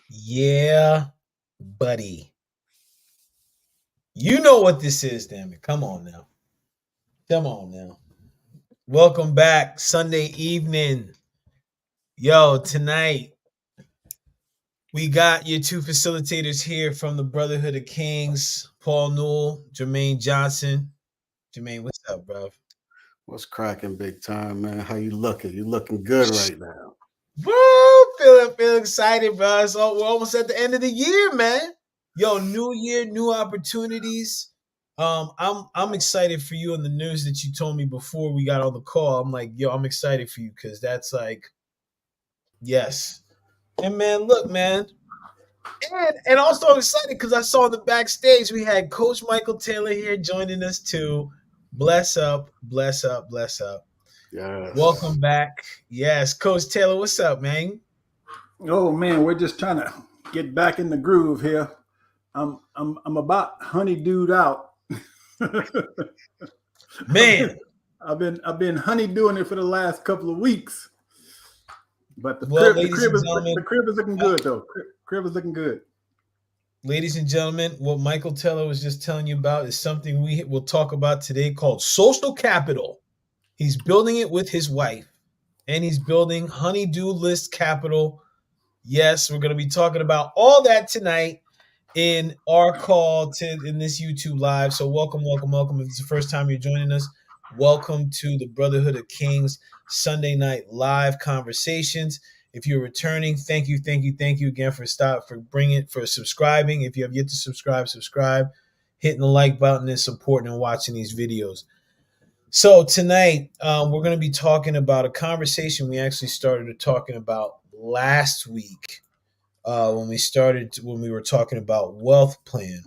Yeah, buddy. You know what this is, damn it. Come on now. Come on now. Welcome back. Sunday evening. Yo, tonight we got your two facilitators here from the Brotherhood of Kings, Paul Newell, Jermaine Johnson. Jermaine, what's up, bro? What's cracking, big time, man? How you looking? You looking good right now. Woo! Feeling excited, bro. So we're almost at the end of the year, man. Yo, new year, new opportunities. I'm excited for you on the news that you told me before we got on the call. I'm like, yo, I'm excited for you because that's like, yes. And man, look, man, and also I'm excited because I saw in the backstage we had Coach Michael Taylor here joining us too. Bless up, bless up, bless up. Yes. Welcome back. Yes, Coach Taylor, what's up, man? Oh man, we're just trying to get back in the groove here. I'm about honeydewed out. Man, I've been honeydewing it for the last couple of weeks. But the well, crib the ladies crib and is the gentlemen, crib is looking uh, good though. Crib is looking good. ladies and gentlemen, what Michael Teller was just telling you about is something we will talk about today called social capital. He's building it with his wife, and he's building honeydew list capital. Yes, we're going to be talking about all that tonight in our call to in this YouTube live. So welcome, welcome, welcome. If it's the first time you're joining us, welcome to the Brotherhood of Kings Sunday night live conversations. If you're returning, thank you, thank you, thank you again for subscribing. If you have yet to subscribe, subscribe, hitting the like button is supporting and watching these videos. So tonight we're going to be talking about a conversation we actually started talking about last week when we were talking about wealth plan.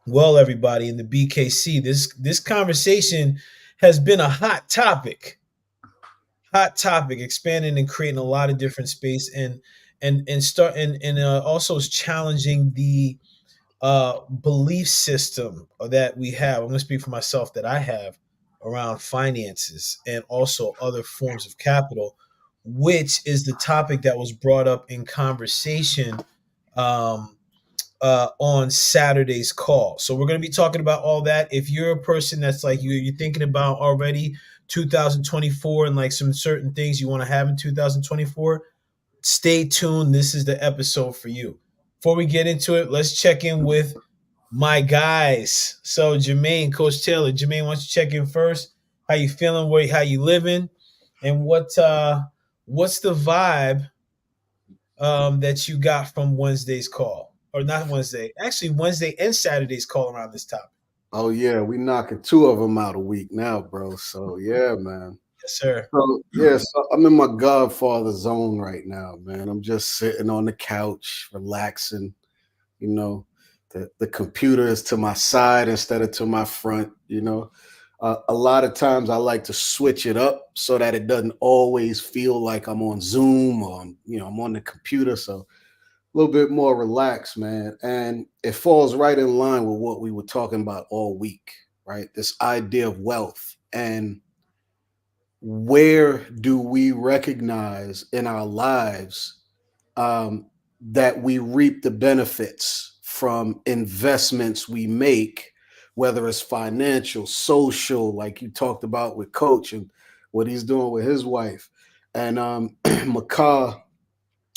Well, everybody in the BKC, this conversation has been a hot topic, expanding and creating a lot of different space, and also is challenging the belief system that we have. I'm going to speak for myself that I have around finances and also other forms of capital, which is the topic that was brought up in conversation um, on Saturday's call. So we're going to be talking about all that. If you're a person that's like you're thinking about already 2024 and like some certain things you want to have in 2024, stay tuned. This is the episode for you. Before we get into it, let's check in with my guys. So Jermaine, Coach Taylor, Jermaine, why don't you check in first? How you feeling? How you living? And what's the vibe that you got from Wednesday's call, or not Wednesday, actually Wednesday and Saturday's call around this topic. Oh yeah, we knocking two of them out a week now, bro. So yeah, man. Yes, sir. So I'm in my Godfather zone right now, man. I'm just sitting on the couch, relaxing. You know, the computer is to my side instead of to my front. A lot of times I like to switch it up so that it doesn't always feel like I'm on Zoom or I'm on the computer. So a little bit more relaxed, man. And it falls right in line with what we were talking about all week, right? This idea of wealth and where do we recognize in our lives um, that we reap the benefits from investments we make, whether it's financial, social, like you talked about with Coach and what he's doing with his wife. And Makah,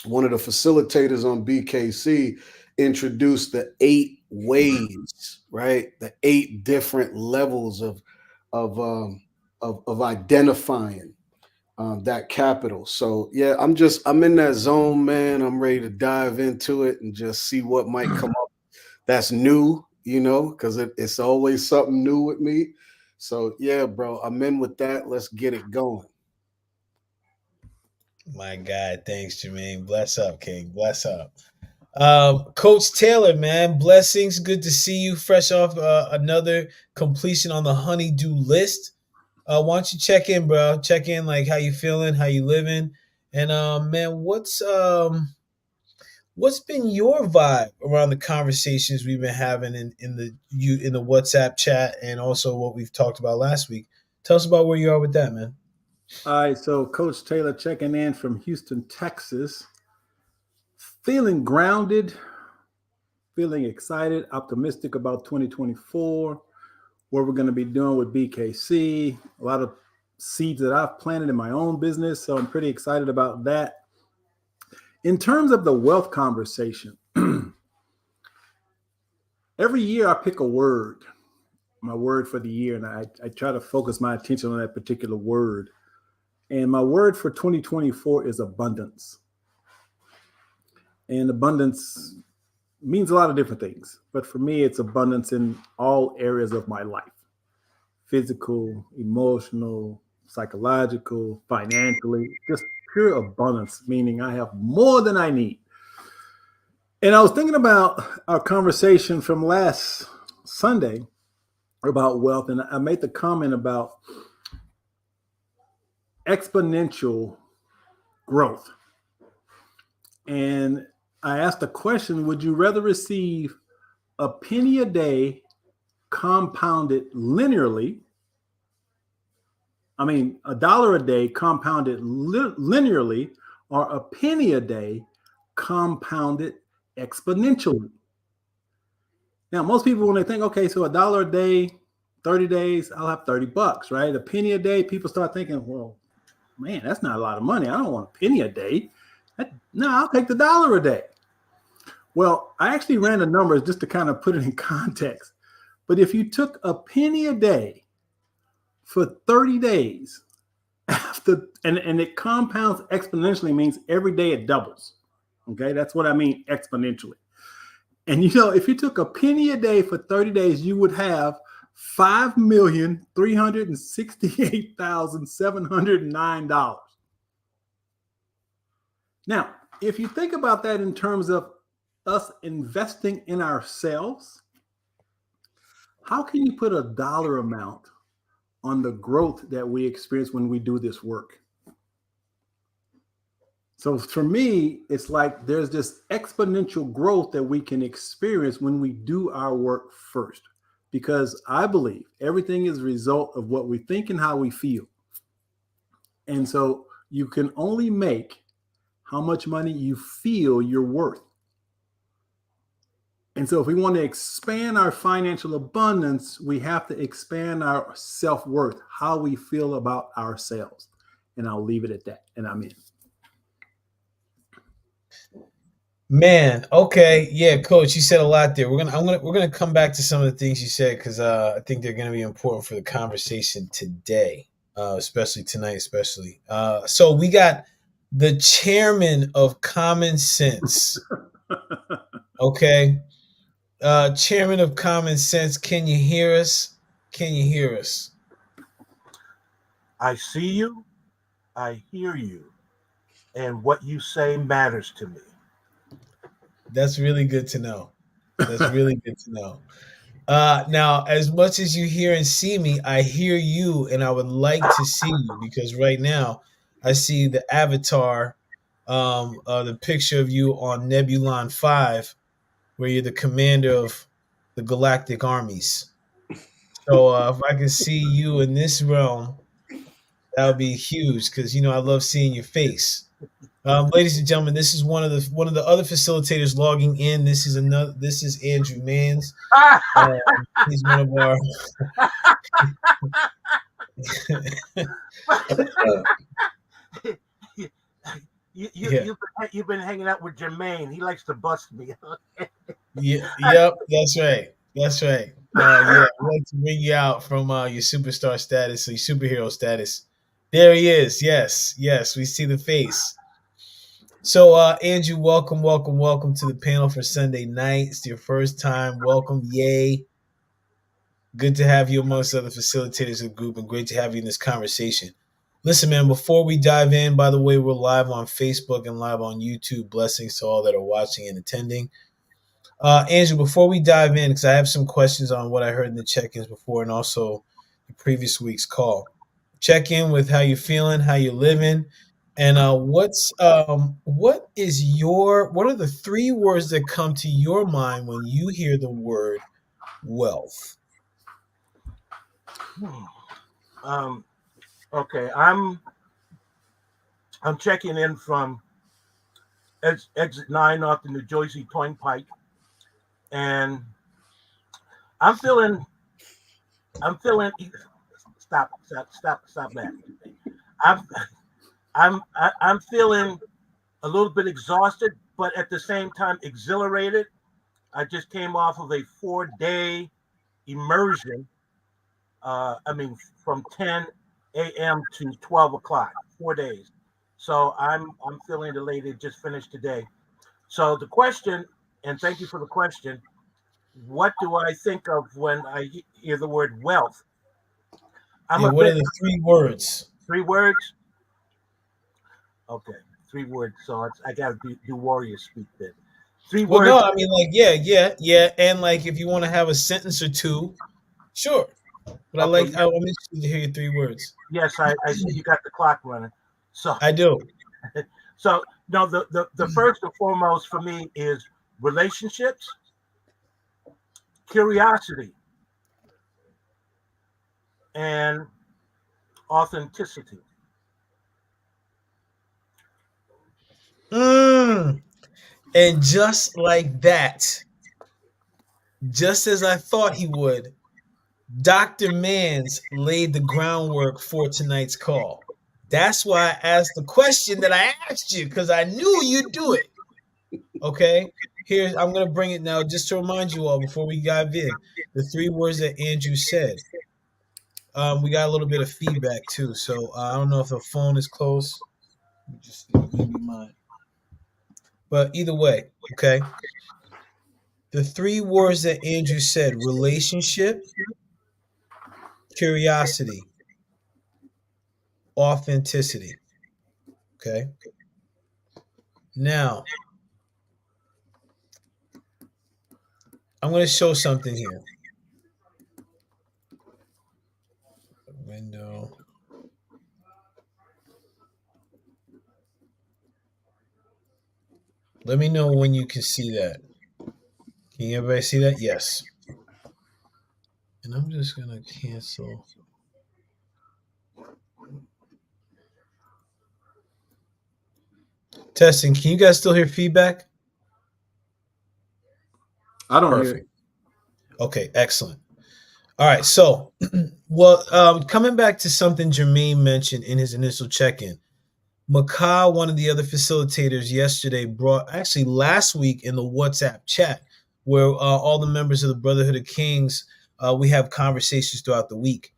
one of the facilitators on BKC, introduced the 8 ways, right? The 8 different levels of identifying that capital. So yeah, I'm in that zone, man. I'm ready to dive into it and just see what might come up that's new, because it's always something new with me. So yeah, bro, I'm in with that. Let's get it going. My God, thanks, Jermaine. Bless up, King. Bless up. Coach Taylor, man, blessings. Good to see you. Fresh off another completion on the honeydew list. Why don't you check in, bro? Check in, like how you feeling, how you living, and man, what's been your vibe around the conversations we've been having in the WhatsApp chat and also what we've talked about last week? Tell us about where you are with that, man. All right, so Coach Taylor checking in from Houston, Texas. feeling grounded, feeling excited, optimistic about 2024, what we're going to be doing with BKC, a lot of seeds that I've planted in my own business. So I'm pretty excited about that. In terms of the wealth conversation, every year I pick a word, my word for the year, and I try to focus my attention on that particular word. And my word for 2024 is abundance. And abundance means a lot of different things. But for me, it's abundance in all areas of my life: physical, emotional, psychological, financially, just pure abundance, meaning I have more than I need. And I was thinking about our conversation from last Sunday about wealth, and I made the comment about exponential growth. And I asked the question, would you rather receive a penny a day compounded linearly? I mean, $1 a day compounded linearly, or a penny a day compounded exponentially? Now, most people, when they think, okay, so $1 a day, 30 days, I'll have $30, right? A penny a day, people start thinking, well, man, that's not a lot of money. I don't want a penny a day. No, I'll take the $1 a day. Well, I actually ran the numbers just to kind of put it in context. But if you took a penny a day for 30 days, after and it compounds exponentially, means every day it doubles. Okay, that's what I mean exponentially. And if you took a penny a day for 30 days, you would have $5,368,709. Now, if you think about that in terms of us investing in ourselves, how can you put a dollar amount on the growth that we experience when we do this work? So for me, it's like there's this exponential growth that we can experience when we do our work first, because I believe everything is a result of what we think and how we feel. And so you can only make how much money you feel you're worth. And so if we want to expand our financial abundance, we have to expand our self-worth, how we feel about ourselves. And I'll leave it at that. And I'm in. Man, okay, yeah, Coach, you said a lot there. We're gonna come back to some of the things you said because I think they're gonna be important for the conversation today, especially tonight, especially. So we got the chairman of Common Sense. Okay, chairman of Common Sense. Can you hear us? Can you hear us? I see you, I hear you, and what you say matters to me. That's really good to know. That's really good to know. Now, as much as you hear and see me, I hear you, and I would like to see you because right now I see the avatar, the picture of you on Nebulon 5, where you're the commander of the galactic armies. So if I can see you in this realm, that would be huge because I love seeing your face. Ladies and gentlemen, this is one of the other facilitators logging in. This is another. This is Andrew Mans. He's one of our. Yeah. You've been hanging out with Jermaine. He likes to bust me. Yeah. Yep. That's right. That's right. Yeah. I'd like to bring you out from your superstar status, or your superhero status. There he is. Yes. Yes. We see the face. So, Andrew, welcome, welcome, welcome to the panel for Sunday night. It's your first time. Welcome. Yay. Good to have you amongst other facilitators of the group, and great to have you in this conversation. Listen, man, before we dive in, by the way, we're live on Facebook and live on YouTube. Blessings to all that are watching and attending. Andrew, before we dive in, because I have some questions on what I heard in the check-ins before and also the previous week's call. Check in with how you're feeling, how you're living, and what are the three words that come to your mind when you hear the word wealth? Okay, I'm checking in from exit 9 off the New Jersey Turnpike, and I'm feeling. I'm feeling. Stop that. I'm I'm feeling a little bit exhausted, but at the same time exhilarated. I just came off of a 4-day immersion. I mean, from 10 a.m. to 12 o'clock, 4 days. So I'm feeling elated. Just finished today. So the question, and thank you for the question. What do I think of when I hear the word wealth? I'm Yeah, a what bit are the 3 words? 3 words. Okay, 3 words. So I got to do warrior speak then. Three Well, no, words. I mean, like, yeah, and like, if you want to have a sentence or two, sure. But Okay. I'm interested to hear your 3 words. Yes, I see you got the clock running. So I do. so no, the first and foremost for me is relationships, curiosity, and authenticity. Mm. And just like that, just as I thought he would, Dr. Mans laid the groundwork for tonight's call. That's why I asked the question that I asked you, because I knew you'd do it. Okay? Here's I'm gonna bring it now just to remind you all before we dive in. The 3 words that Andrew said. We got a little bit of feedback too, so I don't know if the phone is close. Let me just see, maybe mine. But either way, okay. The 3 words that Andrew said: relationship, curiosity, authenticity. Okay. Now, I'm going to show something here. Window. Let me know when you can see that. Can everybody see that? Yes. And I'm just going to cancel. Testing. Can you guys still hear feedback? I don't hear it. Perfect. Okay, excellent. All right, so, well, coming back to something Jermaine mentioned in his initial check-in, Makai, one of the other facilitators yesterday, brought actually last week in the WhatsApp chat, where all the members of the Brotherhood of Kings, we have conversations throughout the week.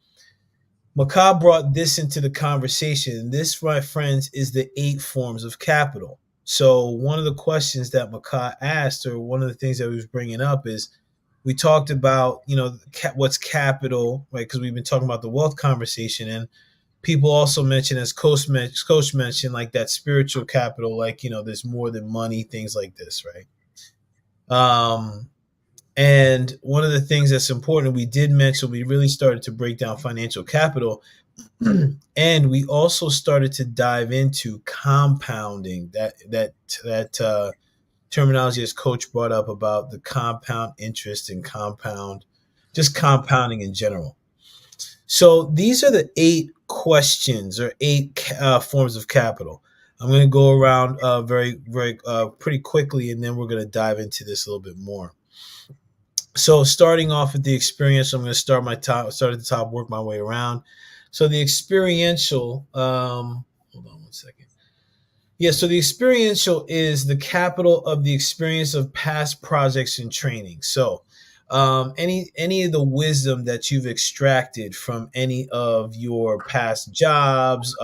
Makai brought this into the conversation. This, my friends, is the 8 forms of capital. So one of the questions that Makai asked, or one of the things that he was bringing up, is we talked about, what's capital, right? Because we've been talking about the wealth conversation, and people also mention, as Coach mentioned, like that spiritual capital, like, there's more than money, things like this, right? And one of the things that's important, we did mention, we really started to break down financial capital, and we also started to dive into compounding, that terminology as Coach brought up about the compound interest and just compounding in general. So these are the 8 questions, or 8 forms of capital. I'm going to go around very pretty quickly, and then we're going to dive into this a little bit more. So starting off with the experiential, I'm going to start at the top, work my way around. So the experiential, hold on one second. Yeah, so the experiential is the capital of the experience of past projects and training. So any of the wisdom that you've extracted from any of your past jobs,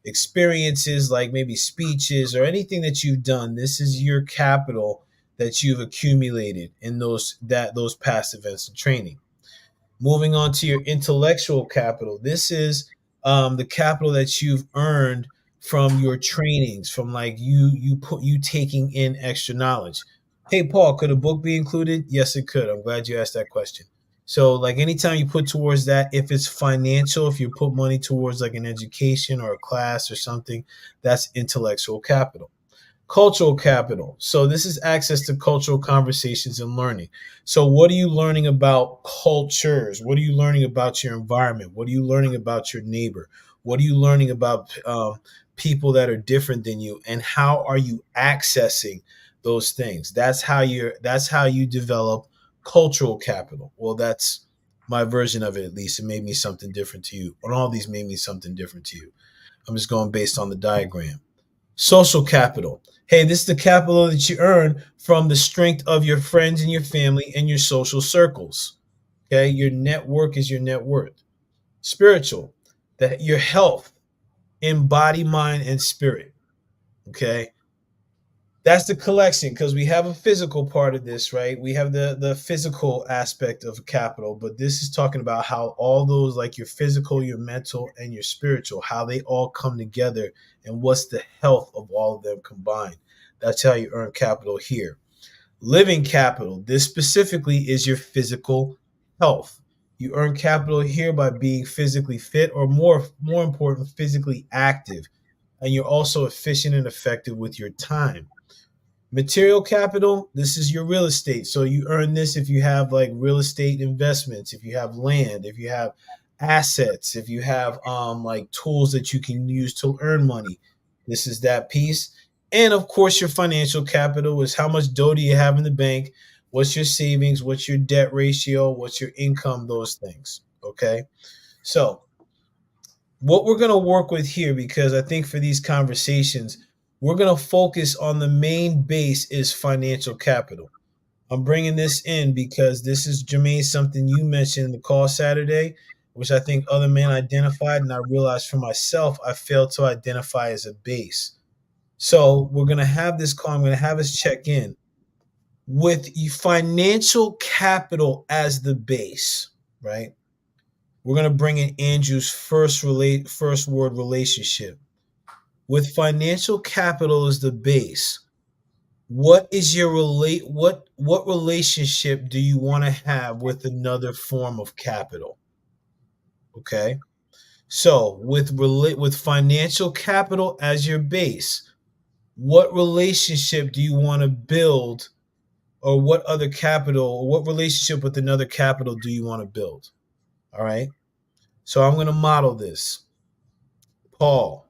experiences, like maybe speeches or anything that you've done, this is your capital that you've accumulated in those past events and training. Moving on to your intellectual capital, this is the capital that you've earned from your trainings, from like you taking in extra knowledge. Hey, Paul, could a book be included? Yes, it could. I'm glad you asked that question. So, like, anytime you put towards that, if it's financial, if you put money towards like an education or a class or something, that's intellectual capital. Cultural capital. So this is access to cultural conversations and learning. So what are you learning about cultures? What are you learning about your environment? What are you learning about your neighbor? What are you learning about people that are different than you, and how are you accessing those things? That's how you develop cultural capital. Well, that's my version of it. At least it made me something different to you, and all these made me something different to you. I'm just going based on the diagram. Social capital. Hey, this is the capital that you earn from the strength of your friends and your family and your social circles. Okay, your network is your net worth. Spiritual, that your health in body, mind, and spirit. Okay, that's the collection, because we have a physical part of this, right? We have the physical aspect of capital, but this is talking about how all those, like your physical, your mental, and your spiritual, how they all come together, and what's the health of all of them combined. That's how you earn capital here. Living capital, this specifically is your physical health. You earn capital here by being physically fit, or more important, physically active, and you're also efficient and effective with your time. Material capital, this is your real estate. So you earn this if you have like real estate investments, if you have land, if you have assets, if you have like tools that you can use to earn money. This is that piece. And of course, your financial capital is how much dough do you have in the bank? What's your savings? What's your debt ratio? What's your income? Those things. Okay. So what we're going to work with here, because I think for these conversations, we're going to focus on the main base is financial capital. I'm bringing this in because this is, Jermaine, something you mentioned in the call Saturday, which I think other men identified, and I realized for myself I failed to identify as a base. So we're going to have this call. I'm going to have us check in with financial capital as the base, right? We're going to bring in Andrew's first word, relationship. With financial capital as the base, what is your what relationship do you want to have with another form of capital? Okay? So, with financial capital as your base, what relationship do you want to build, or what other capital, or what relationship with another capital do you want to build? All right? So, I'm going to model this. Paul,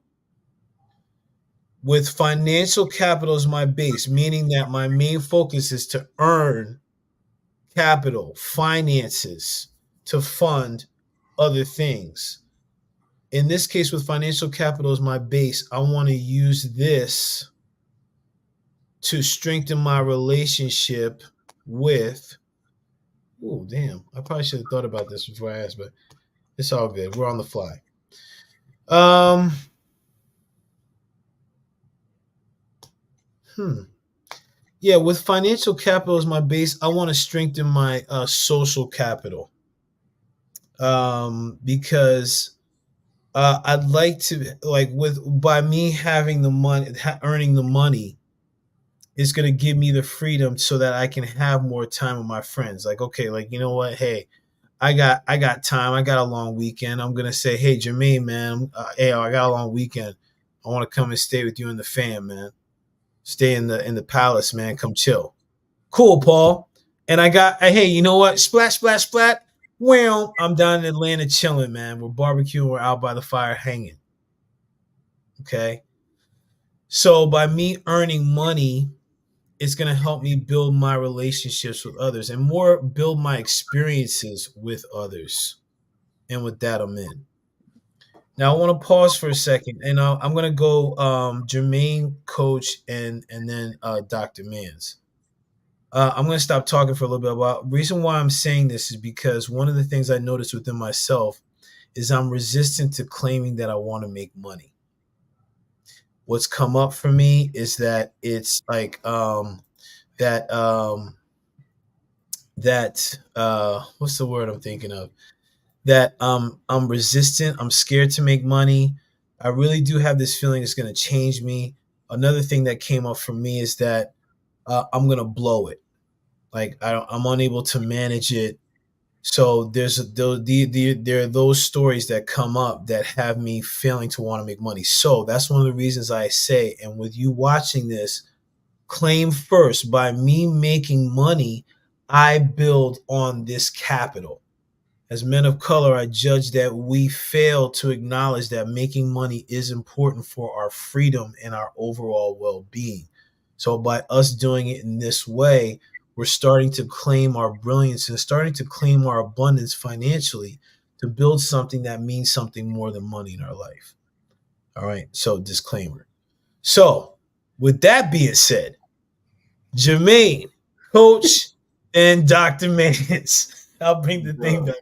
with financial capital as my base, meaning that my main focus is to earn capital, finances, to fund other things. In this case, with financial capital as my base, I want to use this to strengthen my relationship with. Oh, damn. I probably should have thought about this before I asked, but it's all good. We're on the fly. Yeah, with financial capital as my base, I want to strengthen my social capital, because I'd like to, like, by me having the money, earning the money, is going to give me the freedom so that I can have more time with my friends. Like, okay, like, you know what? Hey, I got time. I got a long weekend. I'm gonna say, hey, Jermaine, man, hey, I got a long weekend. I want to come and stay with you and the fam, man. Stay in the palace, man. Come chill. Cool, Paul. And I got, hey, you know what? Splash, splash, splat. Well, I'm down in Atlanta chilling, man. We're barbecuing. We're out by the fire hanging. Okay. So by me earning money, it's going to help me build my relationships with others, and more build my experiences with others. And with that, I'm in. Now I want to pause for a second, and I'm going to go Jermaine, Coach, and then Dr. Mans. I'm going to stop talking for a little bit. About reason why I'm saying this is because one of the things I noticed within myself is I'm resistant to claiming that I want to make money. What's come up for me is that it's like that what's the word I'm thinking of? That I'm resistant. I'm scared to make money. I really do have this feeling it's going to change me. Another thing that came up for me is that I'm going to blow it. Like I'm unable to manage it. So there are those stories that come up that have me failing to want to make money. So that's one of the reasons I say, and with you watching this, claim first, by me making money, I build on this capital. As men of color, I judge that we fail to acknowledge that making money is important for our freedom and our overall well-being. So by us doing it in this way, we're starting to claim our brilliance and starting to claim our abundance financially to build something that means something more than money in our life. All right. So disclaimer. So with that being said, Jermaine, Coach, and Dr. Mance, I'll bring the thing back.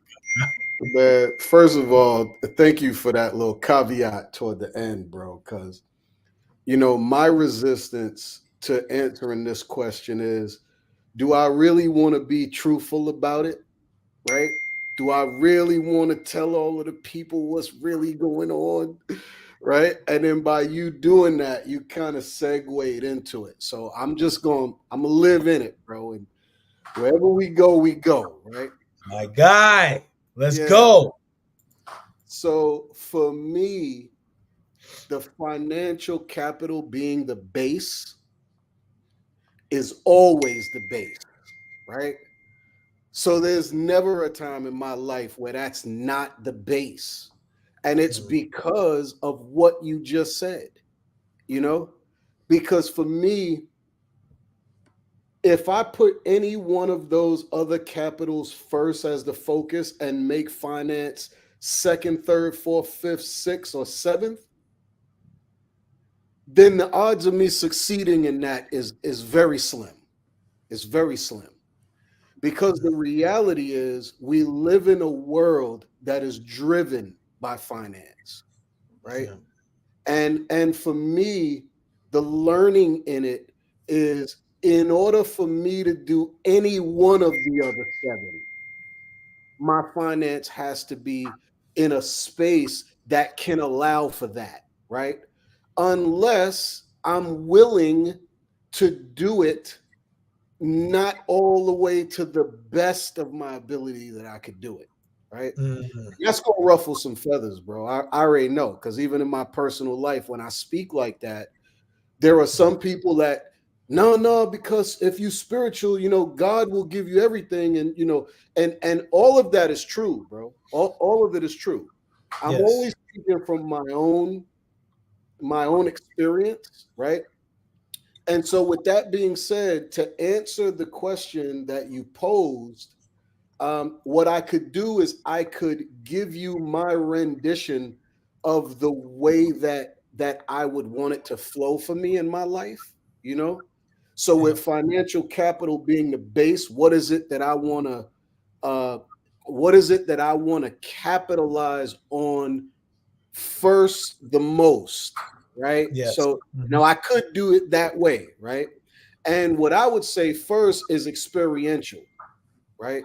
Man, first of all, thank you for that little caveat toward the end, bro. Because, my resistance to answering this question is, do I really want to be truthful about it? Right? Do I really want to tell all of the people what's really going on? Right? And then by you doing that, you kind of segued into it. So I'm going to live in it, bro. And wherever we go, right? My guy, let's Yeah. go. So for me, the financial capital being the base is always the base, right? So there's never a time in my life where that's not the base. And it's because of what you just said, because for me, if I put any one of those other capitals first as the focus and make finance second, third, fourth, fifth, sixth, or seventh, then the odds of me succeeding in that is very slim. It's very slim. Because the reality is we live in a world that is driven by finance, right? Yeah. And for me, the learning in it is in order for me to do any one of the other seven, my finance has to be in a space that can allow for that, right? Unless I'm willing to do it not all the way to the best of my ability that I could do it, right? That's gonna ruffle some feathers, bro. I already know, because even in my personal life, when I speak like that, there are some people that no, because if you spiritual, God will give you everything, and and all of that is true, bro. All of it is true. I'm Yes. only speaking from my own experience, right? And so, with that being said, to answer the question that you posed, what I could do is I could give you my rendition of the way that I would want it to flow for me in my life. So Yeah. with financial capital being the base, what is it that I want to what is it that I want to capitalize on first the most, right? Yes. So now I could do it that way, right? And what I would say first is experiential, right?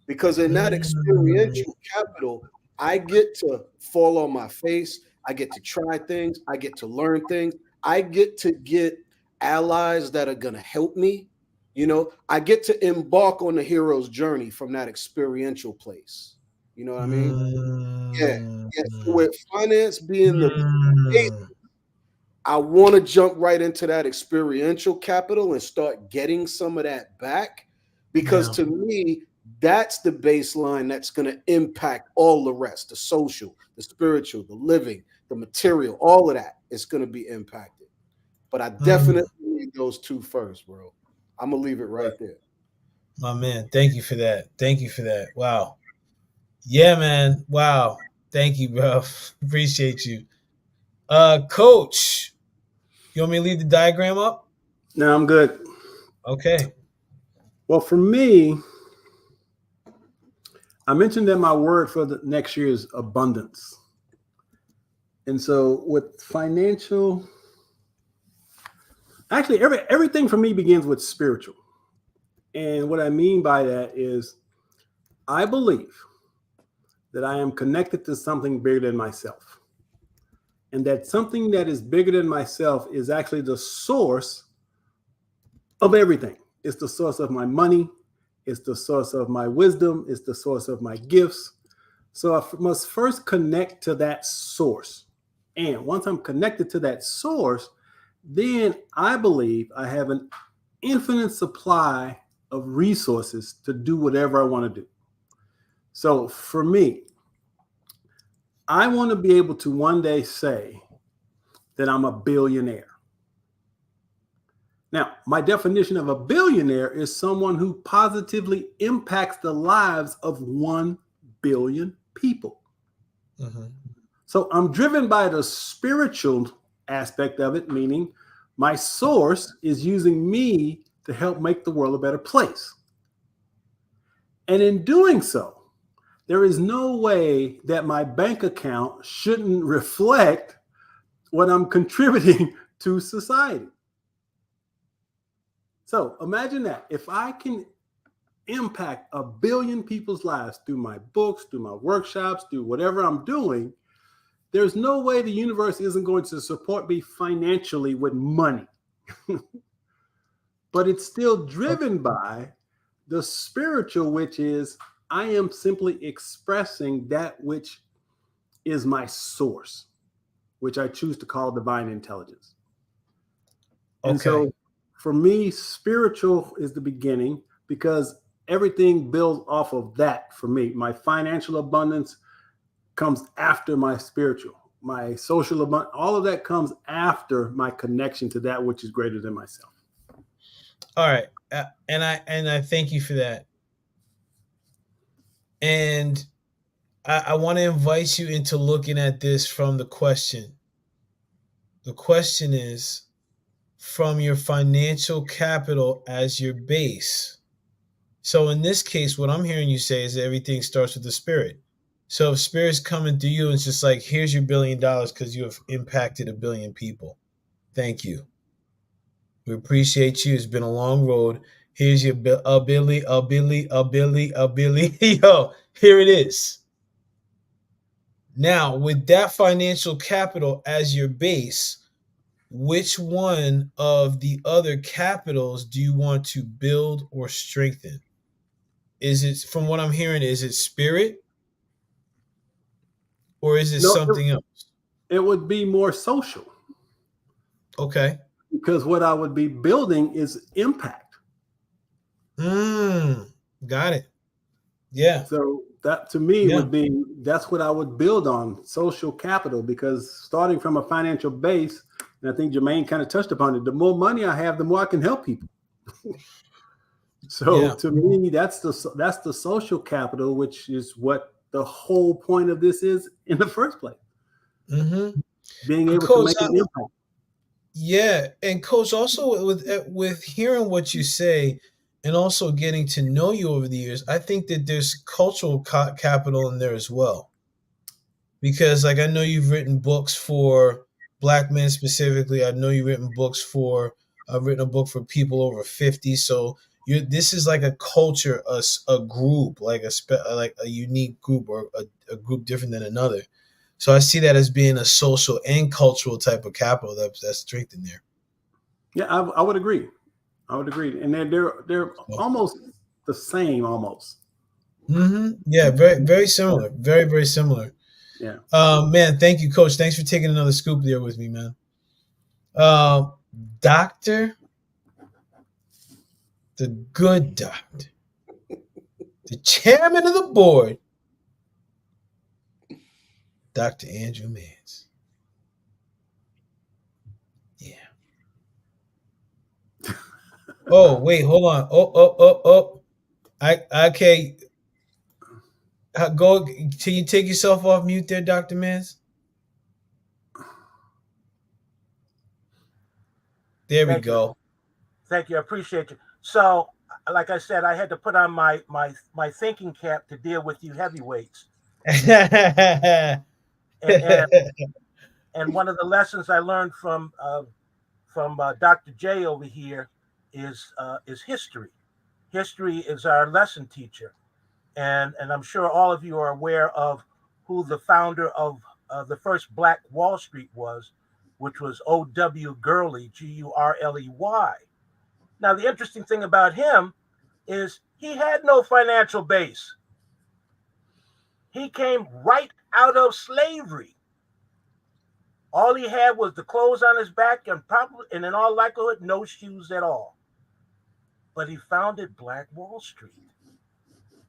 Because in that experiential capital, I get to fall on my face, I get to try things, I get to learn things, I get to get allies that are going to help me. I get to embark on the hero's journey from that experiential place. You know what I mean? Yeah. Yeah. So with finance being the base, I want to jump right into that experiential capital and start getting some of that back, because to me, that's the baseline that's going to impact all the rest, the social, the spiritual, the living, the material, all of that is going to be impacted. But I definitely need those two first, bro. I'm going to leave it right there. My man, thank you for that. Thank you for that. Wow. Yeah, man. Wow. Thank you, bro. Appreciate you. Coach, you want me to leave the diagram up? No, I'm good. Okay. Well, for me, I mentioned that my word for the next year is abundance. And so with financial, actually everything for me begins with spiritual. And what I mean by that is I believe that I am connected to something bigger than myself. And that something that is bigger than myself is actually the source of everything. It's the source of my money. It's the source of my wisdom. It's the source of my gifts. So I must first connect to that source. And once I'm connected to that source, then I believe I have an infinite supply of resources to do whatever I want to do. So for me, I want to be able to one day say that I'm a billionaire. Now, my definition of a billionaire is someone who positively impacts the lives of 1 billion people. Mm-hmm. So I'm driven by the spiritual aspect of it, meaning my source is using me to help make the world a better place. And in doing so, there is no way that my bank account shouldn't reflect what I'm contributing to society. So imagine that. If I can impact 1 billion people's lives through my books, through my workshops, through whatever I'm doing, there's no way the universe isn't going to support me financially with money. But it's still driven by the spiritual, which is I am simply expressing that which is my source, which I choose to call divine intelligence. And Okay. so for me, spiritual is the beginning because everything builds off of that for me. My financial abundance comes after my spiritual. My social abundance, all of that comes after my connection to that which is greater than myself. All right. And I thank you for that. And I want to invite you into looking at this from the question. The question is from your financial capital as your base. So in this case, what I'm hearing you say is that everything starts with the spirit. So if spirit's coming through you, it's just like, here's your $1 billion because you have impacted 1 billion people. Thank you. We appreciate you. It's been a long road. Here's your a Billy. Yo, here it is. Now, with that financial capital as your base, which one of the other capitals do you want to build or strengthen? Is it, from what I'm hearing, is it spirit or is it No, something else? it would be more social. Okay. Because what I would be building is impact. Got it. Yeah. So that to me Yeah. would be, that's what I would build on, social capital, because starting from a financial base, and I think Jermaine kind of touched upon it, the more money I have, the more I can help people. So Yeah. to me, that's the social capital, which is what the whole point of this is in the first place. Mm-hmm. Being And able to Coach, make an impact. yeah, and Coach, also with hearing what you say, and also getting to know you over the years, I think that there's cultural capital in there as well. Because, like, I know you've written books for Black men specifically. I know you've written books for. I've written a book for people over 50. So this is like a culture, a group, like like a unique group, or a group different than another. So I see that as being a social and cultural type of capital that's strengthened there. Yeah, I would agree. I would agree, and they're almost the same, almost. Mm-hmm. Yeah, very very similar, very very similar. Yeah. Man, thank you, Coach. Thanks for taking another scoop there with me, man. Doctor, the good doctor, the chairman of the board, Dr. Andrew Mans. Yeah. Oh, wait, hold on. Oh. Okay. Go. Can you take yourself off mute there, Dr. Mans? There we Thank you. go. Thank you. I appreciate you. So, like I said, I had to put on my thinking cap to deal with you heavyweights. And, and, and one of the lessons I learned from Dr. J over here is history. History is our lesson teacher, and I'm sure all of you are aware of who the founder of the first Black Wall Street was, which was O.W. Gurley, Gurley. Now, the interesting thing about him is he had no financial base. He came right out of slavery. All he had was the clothes on his back and probably, and in all likelihood, no shoes at all. But he founded Black Wall Street.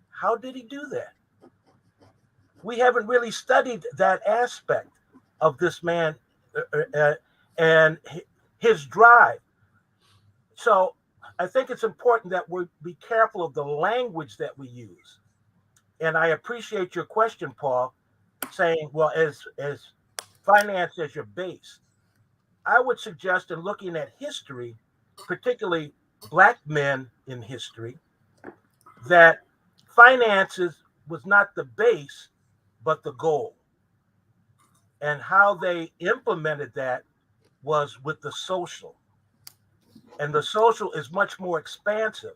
How did he do that? we haven't really studied that aspect of this man and his drive. So I think it's important that we be careful of the language that we use. And I appreciate your question, Paul, saying, well, as finance as your base. I would suggest in looking at history, particularly Black men in history, that finances was not the base, but the goal. And how they implemented that was with the social. And the social is much more expansive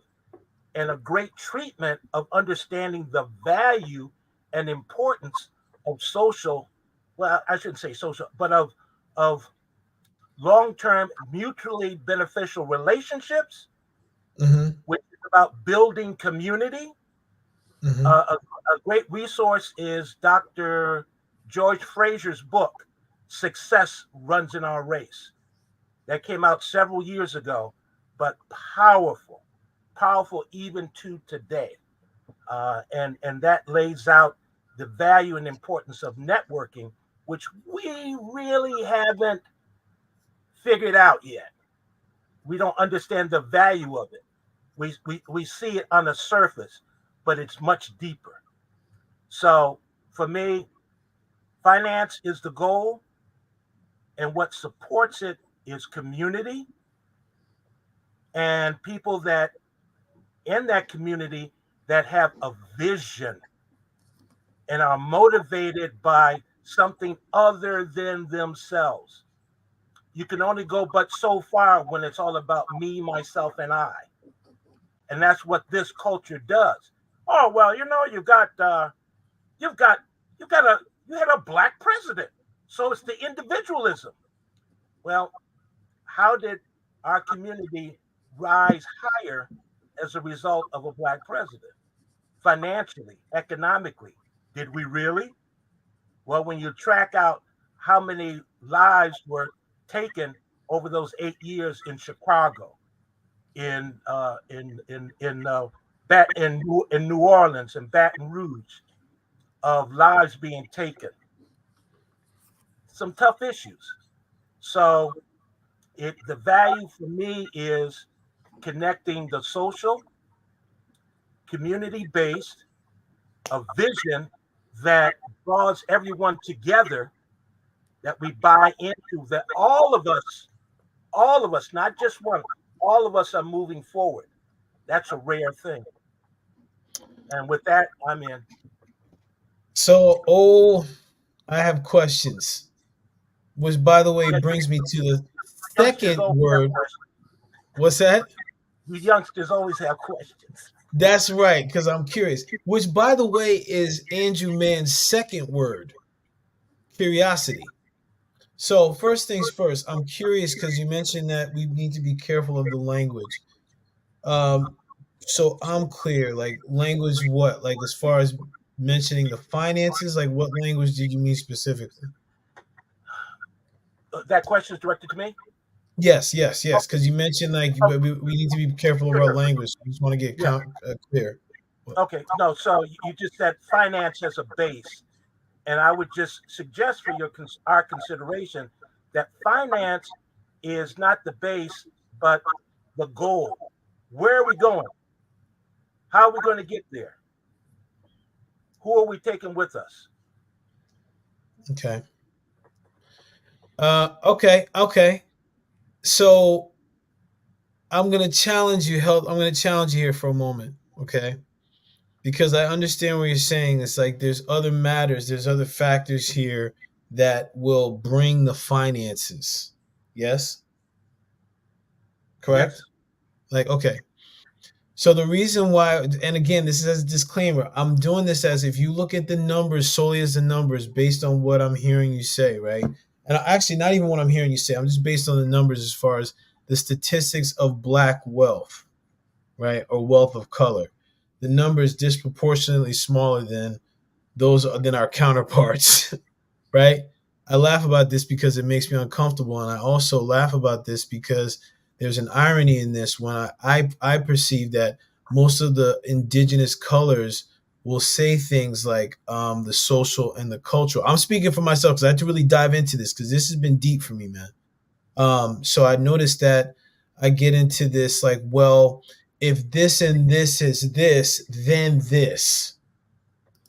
and a great treatment of understanding the value and importance of social, well, I shouldn't say social, but of long-term mutually beneficial relationships, Mm-hmm. which is about building community. Mm-hmm. A great resource is Dr. George Fraser's book, Success Runs in Our Race. That came out several years ago, but powerful, powerful even to today. And that lays out the value and importance of networking, which we really haven't figured out yet. We don't understand the value of it. We see it on the surface, but it's much deeper. So for me, finance is the goal, and what supports it is community and people that in that community that have a vision and are motivated by something other than themselves. You can only go but so far when it's all about me, myself, and I. And that's what this culture does. Oh well, you've got you've got a you had a Black president, so it's the individualism. Well, how did our community rise higher as a result of a Black president? Financially, economically, did we really? Well, when you track out how many lives were taken over those 8 years in Chicago, in New Orleans and Baton Rouge, of lives being taken, some tough issues. So the value for me is connecting the social, community based, a vision that draws everyone together, that we buy into, that all of us, not just one, all of us are moving forward. That's a rare thing. And with that, I'm in. So, I have questions, which, by the way, brings me to the Youngsters second always have word. questions. What's that? You youngsters always have questions. That's right, because I'm curious. Which, by the way, is Andrew Mann's second word, curiosity. So, first things first, I'm curious because you mentioned that we need to be careful of the language. Um, so I'm clear, like language, what? Like as far as mentioning the finances, like what language did you mean specifically? That question is directed to me. Yes, yes, Oh, yes. Because you mentioned like oh, we need to be careful of our sure. language. I just want to get Yeah. clear. What? Okay. No. So you just said finance as a base, and I would just suggest for our consideration that finance is not the base, but the goal. Where are we going? How are we going to get there? Who are we taking with us? Okay. Okay. Okay. So I'm gonna challenge you. Help. I'm gonna challenge you here for a moment. Okay. Because I understand what you're saying. It's like there's other matters, there's other factors here that will bring the finances. Yes, correct? Yes. Like, okay. So the reason why, and again, this is as a disclaimer, I'm doing this as if you look at the numbers solely as the numbers based on what I'm hearing you say, right? And actually, not even what I'm hearing you say, I'm just based on the numbers as far as the statistics of Black wealth, right? Or wealth of color. The number is disproportionately smaller than our counterparts, right? I laugh about this because it makes me uncomfortable, and I also laugh about this because there's an irony in this when I perceive that most of the indigenous colors will say things like the social and the cultural. I'm speaking for myself because I had to really dive into this because this has been deep for me, man. So I noticed that I get into this like, well, if this and this is this, then this.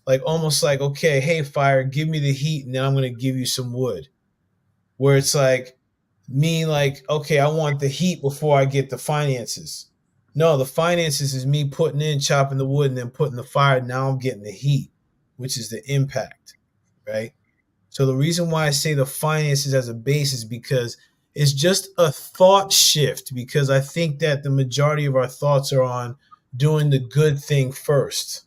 Like almost like, okay, hey, fire, give me the heat, and then I'm gonna give you some wood. Where it's like me, like, okay, I want the heat before I get the finances. No, the finances is me putting in, chopping the wood, and then putting the fire. Now I'm getting the heat, which is the impact, right? So the reason why I say the finances as a base is because it's just a thought shift, because I think that the majority of our thoughts are on doing the good thing first,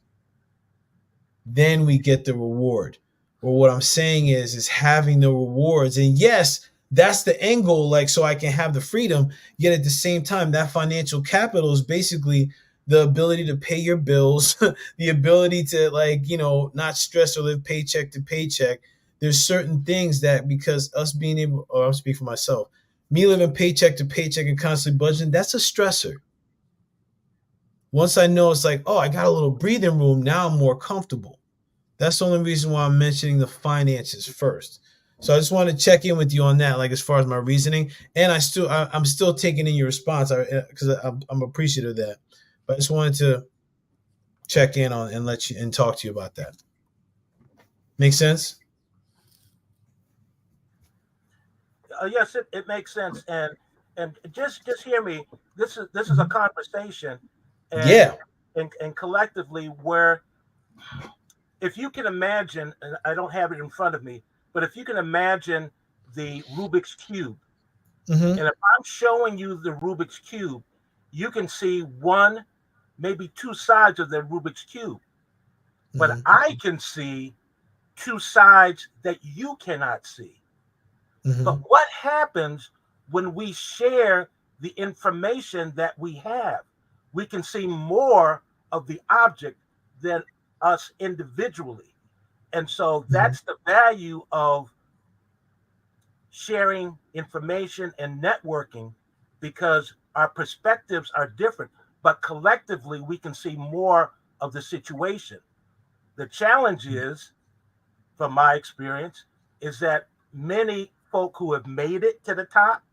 then we get the reward. Well, what I'm saying is having the rewards. And yes, that's the end goal, like so I can have the freedom. Yet at the same time, that financial capital is basically the ability to pay your bills, the ability to like, not stress or live paycheck to paycheck. There's certain things that because us being able, or I'll speak for myself, me living paycheck to paycheck and constantly budgeting, that's a stressor. Once I know it's like, oh, I got a little breathing room, now I'm more comfortable. That's the only reason why I'm mentioning the finances first. So I just want to check in with you on that, like as far as my reasoning, and I'm still taking in your response because I'm appreciative of that. But I just wanted to check in on and let you and talk to you about that. Make sense? Yes, it makes sense, and just hear me. This is a conversation, and Yeah. and collectively where if you can imagine, and I don't have it in front of me, but if you can imagine the Rubik's Cube, Mm-hmm. and if I'm showing you the Rubik's Cube, you can see one, maybe two sides of the Rubik's Cube. But Mm-hmm. I can see two sides that you cannot see. But Mm-hmm. what happens when we share the information that we have? We can see more of the object than us individually. And so Mm-hmm. that's the value of sharing information and networking because our perspectives are different, but collectively we can see more of the situation. The challenge is, from my experience, is that many folk who have made it to the top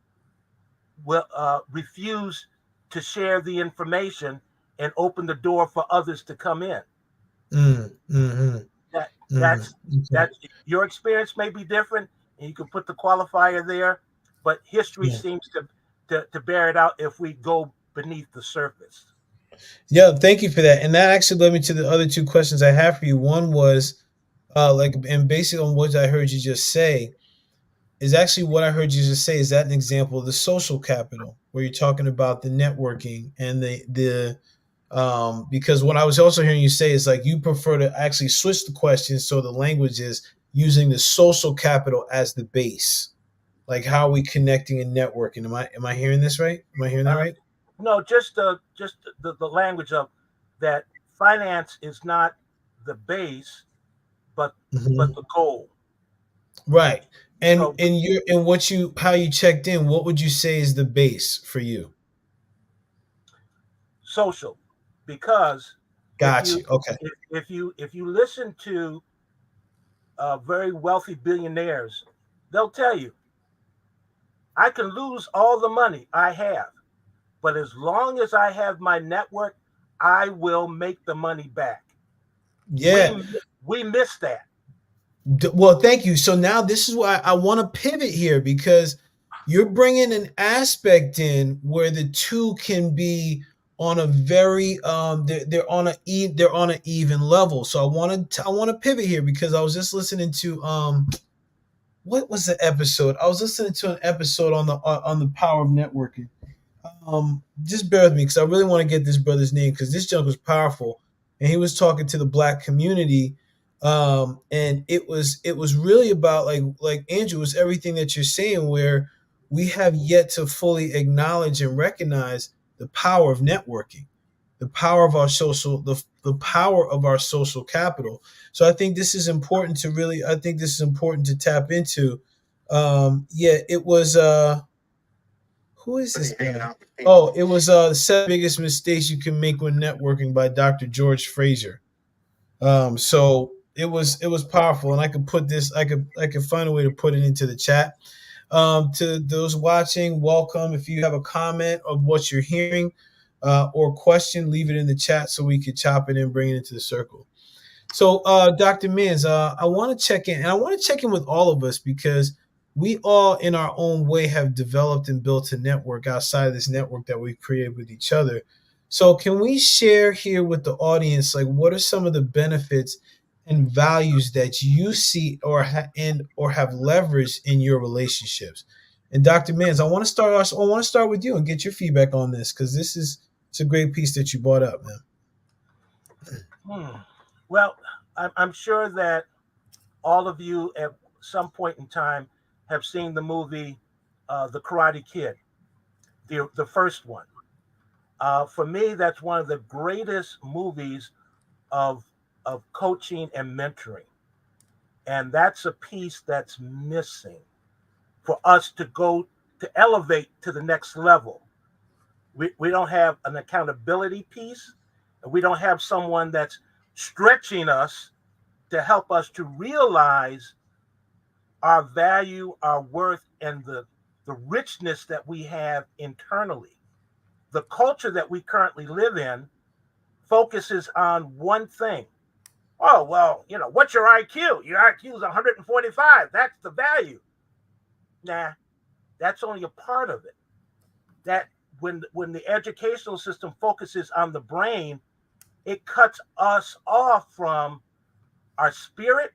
will refuse to share the information and open the door for others to come in. Mm-hmm. That that's Mm-hmm. Okay. that's your experience may be different, and you can put the qualifier there, but history Yeah. seems to bear it out if we go beneath the surface. Yeah, thank you for that. And that actually led me to the other two questions I have for you. One was like, and based on what I heard you just say, is actually what I heard you just say. Is that an example of the social capital where you're talking about the networking and the because what I was also hearing you say is like you prefer to actually switch the question so the language is using the social capital as the base. Like how are we connecting and networking? Am I hearing this right? Am I hearing that Uh, right? no, just the language of that finance is not the base, but Hmm. the goal. Right. And So and what you how you checked in, what would you say is the base for you? social, because if Got you you. Okay. if you listen to very wealthy billionaires, they'll tell you, I can lose all the money I have, but as long as I have my network, I will make the money back. We Yeah. we miss that. Well, thank you. So now this is why I want to pivot here because you're bringing an aspect in where the two can be on a very they're on they're on an even level. So I want to pivot here because I was just listening to what was the episode? I was listening to an episode on the power of networking. Just bear with me because I really want to get this brother's name because this junk was powerful, and he was talking to the black community, and it was really about like Andrew, was everything that you're saying, where we have yet to fully acknowledge and recognize the power of networking, the power of our social the power of our social capital. So I think this is important to really I think this is important to tap into. Yeah, it was who is this guy? Oh, it was the seven biggest mistakes you can make when networking by Dr. George Fraser. So it was powerful, and I could find a way to put it into the chat. To those watching, welcome. If you have a comment of what you're hearing or question, leave it in the chat so we could chop it and bring it into the circle. So, Dr. Mins, I want to check in, and I want to check in with all of us because we all, in our own way, have developed and built a network outside of this network that we've created with each other. So, can we share here with the audience, like, what are some of the benefits and values that you see or have leveraged in your relationships? And Dr. Mins, I want to start with you and get your feedback on this because it's a great piece that you brought up, man. Well, I'm sure that all of you at some point in time have seen the movie The Karate Kid, the first one. For me, that's one of the greatest movies of coaching and mentoring, and that's a piece that's missing for us to go to elevate to the next level. We don't have an accountability piece, and we don't have someone that's stretching us to help us to realize our value, our worth, and the richness that we have internally. The culture that we currently live in focuses on one thing. Oh, well, what's your IQ? Your IQ is 145. That's the value. Nah, that's only a part of it. That when the educational system focuses on the brain, it cuts us off from our spirit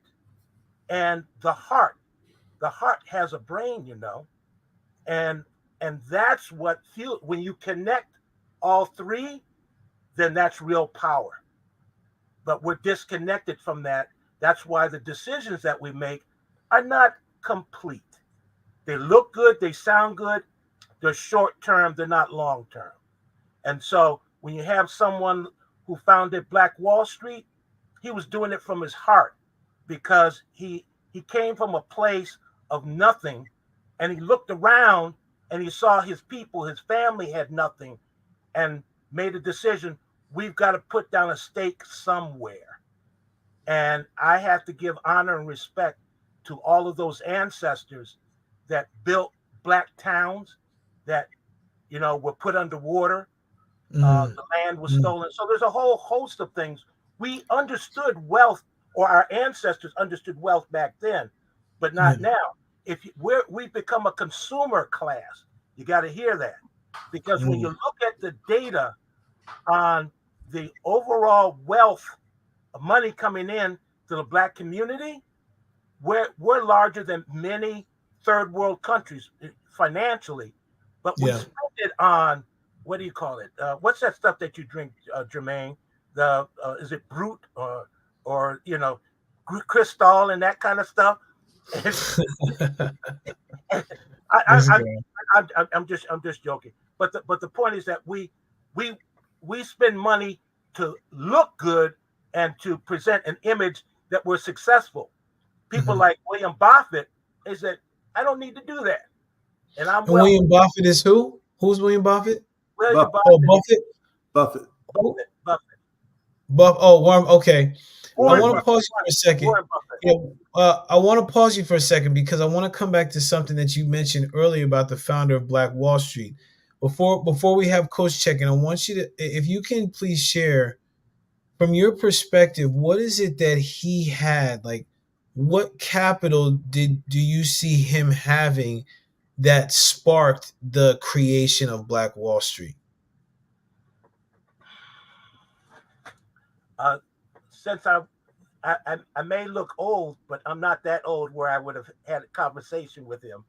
and the heart. The heart has a brain, and that's what when you connect all three, then that's real power. But we're disconnected from that. That's why the decisions that we make are not complete. They look good, they sound good, they're short term, they're not long term. And so when you have someone who founded Black Wall Street, he was doing it from his heart because he came from a place of nothing, and he looked around and he saw his people, his family had nothing, and made a decision. We've got to put down a stake somewhere. And I have to give honor and respect to all of those ancestors that built Black towns that, were put underwater. Mm, The land was stolen. So there's a whole host of things. We understood wealth, or our ancestors understood wealth back then, but not yeah, now. If we've become a consumer class, you got to hear that, because when you mm, look at the data on the overall wealth of money coming in to the Black community, we're larger than many third world countries financially, but we yeah. spend it on, what do you call it? What's that stuff that you drink, Jermaine? The is it Brute or Cristal and that kind of stuff? And I, This I, guy. I'm just joking. But the point is that we we spend money to look good and to present an image that we're successful. People Mhm. like William Buffett, they said, I don't need to do that, and I'm And wealthy. William Buffett is who? Who's William Buffett? William Buffett. Oh, Buffett is Buffett. Buffett. Who? Buffett. Oh, Warren. Okay. I Warren want to Buffett. pause you for a second. Warren Buffett. Yeah, I want to pause you for a second because I want to come back to something that you mentioned earlier about the founder of Black Wall Street. Before we have Coach check-in, I want you to, if you can, please share from your perspective, what is it that he had? Like, what capital do you see him having that sparked the creation of Black Wall Street? Uh, since I may look old, but I'm not that old where I would have had a conversation with him.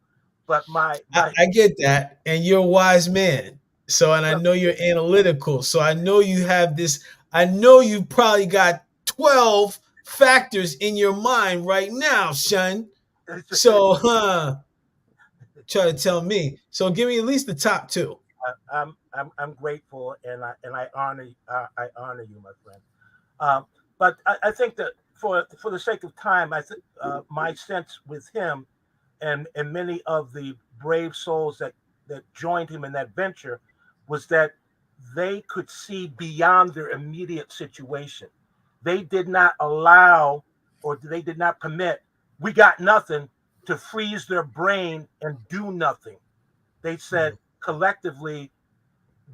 But I get that, and you're a wise man. So, and I well, know you're analytical. So, I know you have this. I know you probably got 12 factors in your mind right now, son. So, try to tell me. So, give me at least the top two. I'm grateful, and I honor you, my friend. Um, but I think that for the sake of time, I think my sense with him and many of the brave souls that joined him in that venture was that they could see beyond their immediate situation. they did not allow, or they did not permit, we got nothing, to freeze their brain and do nothing. They said collectively,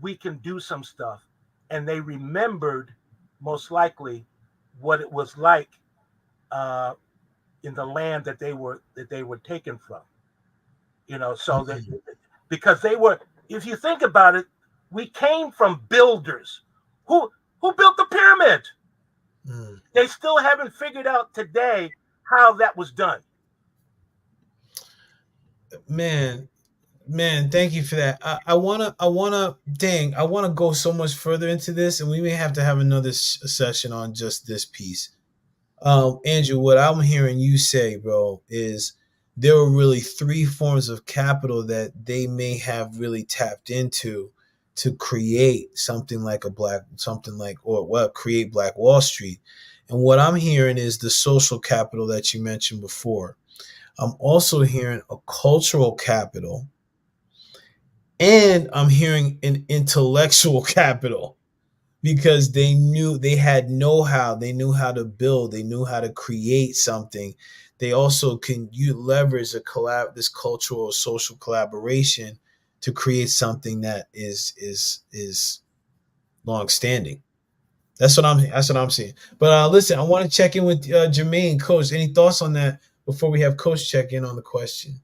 we can do some stuff. And they remembered, most likely, what it was like uh, in the land that they were taken from. So that, because they were, if you think about it, we came from builders. Who built the pyramid? They still haven't figured out today how that was done. Man, thank you for that. I wanna go so much further into this, and we may have to have another session on just this piece. Andrew, what I'm hearing you say, bro, is there were really three forms of capital that they may have really tapped into to create create Black Wall Street. And what I'm hearing is the social capital that you mentioned before. I'm also hearing a cultural capital, and I'm hearing an intellectual capital, because they had know-how, they knew how to build, they knew how to create something. They also can you leverage this cultural social collaboration to create something that is long standing. That's what I'm seeing. But listen, I want to check in with Jermaine, Coach. Any thoughts on that before we have Coach check in on the question?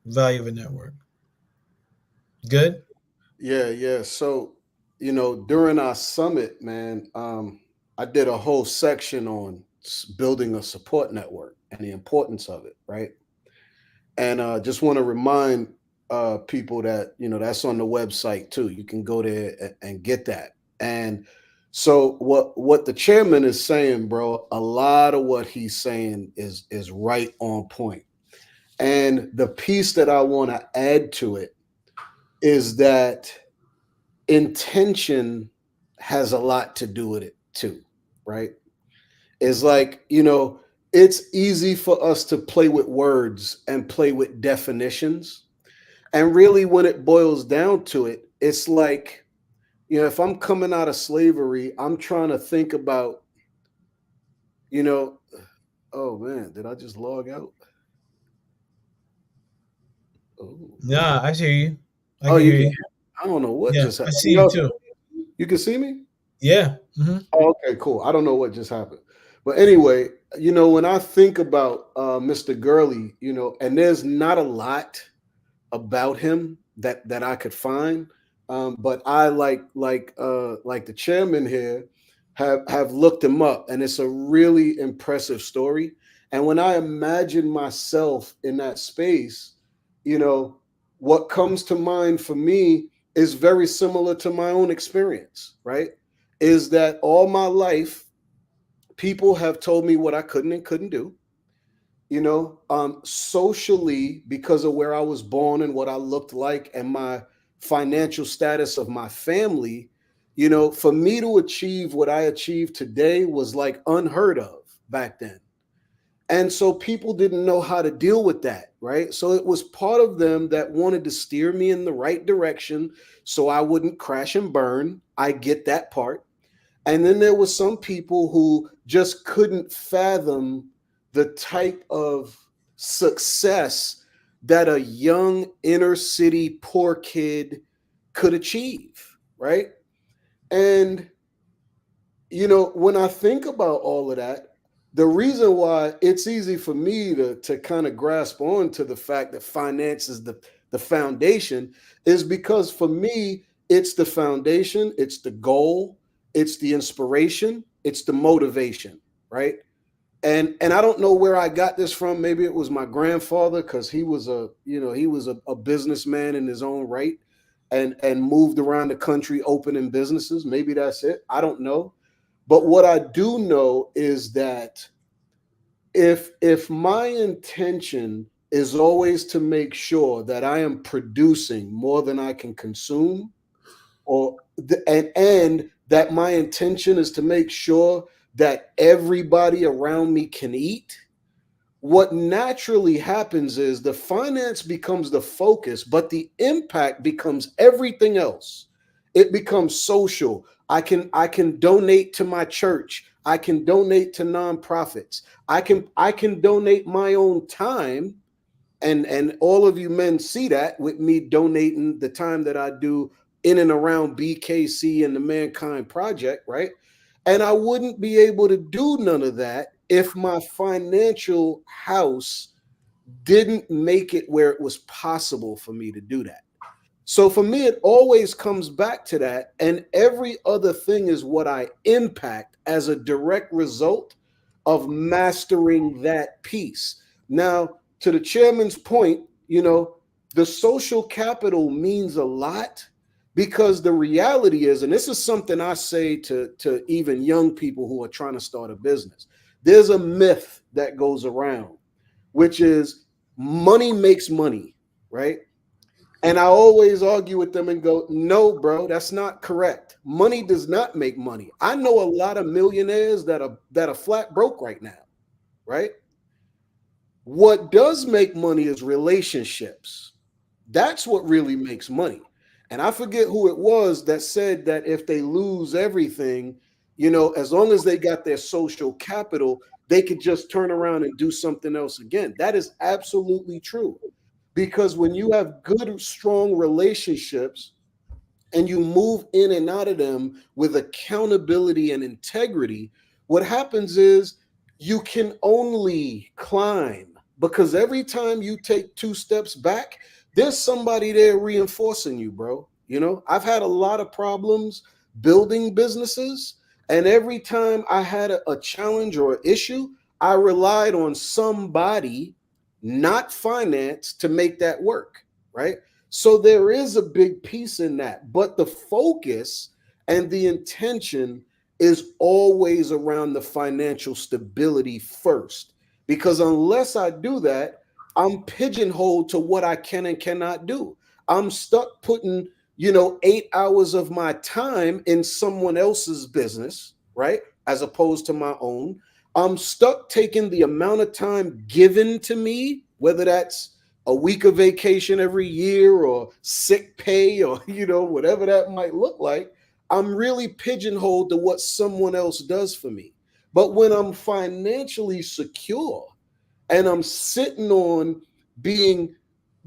Value of a network. Good. Yeah. So, during our summit, man, I did a whole section on building a support network and the importance of it, right? And just want to remind people that that's on the website too. You can go there and get that. And so what the chairman is saying, bro, a lot of what he's saying is right on point. And the piece that I want to add to it is that intention has a lot to do with it too, right? It's like, it's easy for us to play with words and play with definitions. And really, when it boils down to it, it's like, if I'm coming out of slavery, I'm trying to think about, oh man, did I just log out? Oh, Yeah, I hear you. I oh, can you hear can. you. I don't know what Yeah, just I happened. see you too. You can see me? Yeah. Oh, okay, cool. I don't know what just happened. But anyway, when I think about Mr. Gurley, and there's not a lot about him that I could find. But I like the chairman here have looked him up, and it's a really impressive story. And when I imagine myself in that space, what comes to mind for me is very similar to my own experience, right? Is that all my life, people have told me what I couldn't and couldn't do. Socially, because of where I was born and what I looked like and my financial status of my family, for me to achieve what I achieved today was like unheard of back then. And so people didn't know how to deal with that, right? So it was part of them that wanted to steer me in the right direction so I wouldn't crash and burn. I get that part. And then there was some people who just couldn't fathom the type of success that a young inner city poor kid could achieve, right? And when I think about all of that, the reason why it's easy for me to kind of grasp on to the fact that finance is the foundation is because for me, it's the foundation, it's the goal, it's the inspiration, it's the motivation, right? And I don't know where I got this from. Maybe it was my grandfather, because he was a businessman in his own right, and moved around the country opening businesses. Maybe that's it. I don't know. But what I do know is that if my intention is always to make sure that I am producing more than I can consume, and that my intention is to make sure that everybody around me can eat, what naturally happens is the finance becomes the focus, but the impact becomes everything else. It becomes social. I can donate to my church. I can donate to nonprofits. I can donate my own time. And all of you men see that with me donating the time that I do in and around BKC and the Mankind Project, right? And I wouldn't be able to do none of that if my financial house didn't make it where it was possible for me to do that. So for me, it always comes back to that. And every other thing is what I impact as a direct result of mastering that piece. Now, to the chairman's point, the social capital means a lot, because the reality is, and this is something I say to even young people who are trying to start a business, there's a myth that goes around, which is money makes money, right? And I always argue with them and go, no, bro, that's not correct. Money does not make money. I know a lot of millionaires that are flat broke right now, right? What does make money is relationships. That's what really makes money. And I forget who it was that said that if they lose everything, as long as they got their social capital, they could just turn around and do something else again. That is absolutely true. Because when you have good, strong relationships and you move in and out of them with accountability and integrity, what happens is you can only climb, because every time you take 2 steps back, there's somebody there reinforcing you, bro. I've had a lot of problems building businesses, and every time I had a challenge or an issue, I relied on somebody, not finance, to make that work, right? So there is a big piece in that, but the focus and the intention is always around the financial stability first, because unless I do that, I'm pigeonholed to what I can and cannot do. I'm stuck putting 8 hours of my time in someone else's business, right, as opposed to my own. I'm stuck taking the amount of time given to me, whether that's a week of vacation every year or sick pay or, whatever that might look like. I'm really pigeonholed to what someone else does for me. But when I'm financially secure and I'm sitting on being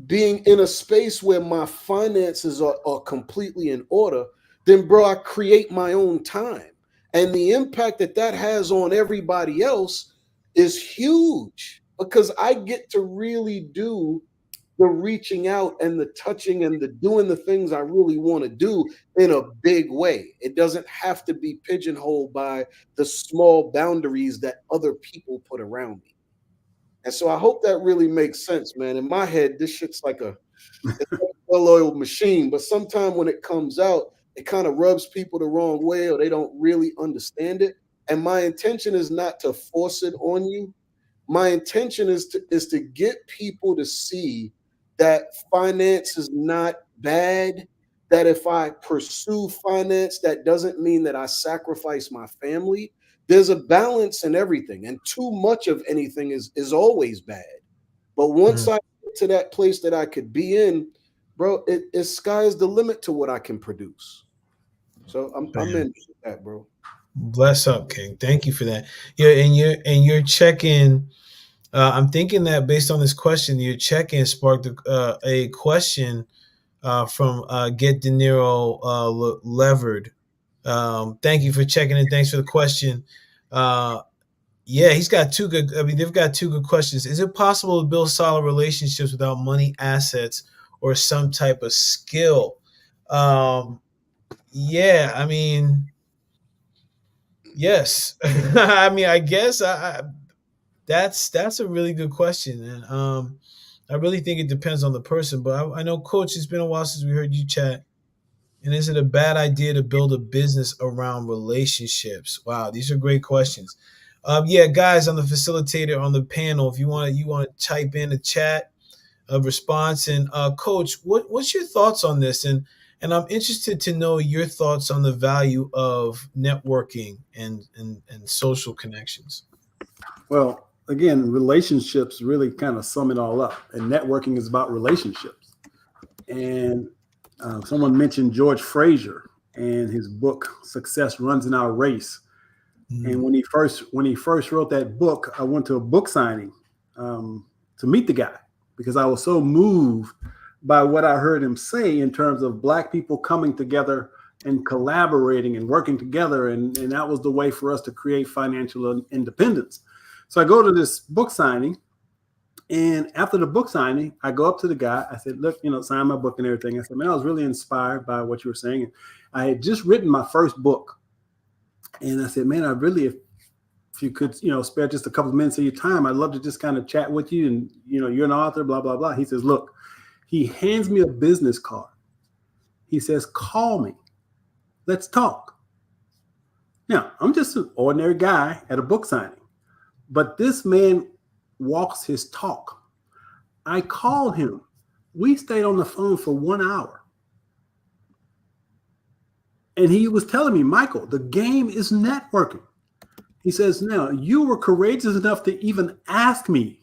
in a space where my finances are completely in order, then, bro, I create my own time. And the impact that has on everybody else is huge, because I get to really do the reaching out and the touching and the doing the things I really want to do in a big way. It doesn't have to be pigeonholed by the small boundaries that other people put around me. And so I hope that really makes sense, man. In my head, this shit's like it's like a well-oiled machine, but sometimes when it comes out, it kind of rubs people the wrong way, or they don't really understand it. And my intention is not to force it on you. My intention is to get people to see that finance is not bad, that if I pursue finance, that doesn't mean that I sacrifice my family. There's a balance in everything, and too much of anything is always bad. But once I get to that place that I could be in, bro, it sky's the limit to what I can produce. So I'm in with that, bro. Bless up, King. Thank you for that. Yeah, and your check-in. I'm thinking that based on this question, your check-in sparked a question from Get De Niro Levered. Thank you for checking in. Thanks for the question. Yeah, he's got two good. I mean, they've got two good questions. Is it possible to build solid relationships without money, assets, or some type of skill? Yeah, I mean, yes. I mean, I guess that's a really good question, and I really think it depends on the person. But I know, Coach, it's been a while since we heard you chat. And is it a bad idea to build a business around relationships? Wow, these are great questions. Yeah, guys, on the facilitator on the panel, if you want to type in a chat a response. And Coach, what's your thoughts on this? And I'm interested to know your thoughts on the value of networking and social connections. Well, again, relationships really kind of sum it all up. And networking is about relationships. And someone mentioned George Fraser. and his book Success Runs in Our Race. Mm. And when he first wrote that book, I went to a book signing to meet the guy because I was so moved by what I heard him say in terms of Black people coming together and collaborating and working together. And that was the way for us to create financial independence. So I go to this book signing. And after the book signing, I go up to the guy. I said, look, sign my book and everything. I said, man, I was really inspired by what you were saying. And I had just written my first book. And I said, man, I really, if you could, spare just a couple of minutes of your time, I'd love to just kind of chat with you. And, you're an author, blah, blah, blah. He says, look, he hands me a business card. He says, call me. Let's talk. Now, I'm just an ordinary guy at a book signing. But this man walks his talk. I called him. We stayed on the phone for 1 hour. And he was telling me, Michael, the game is networking. He says, now, you were courageous enough to even ask me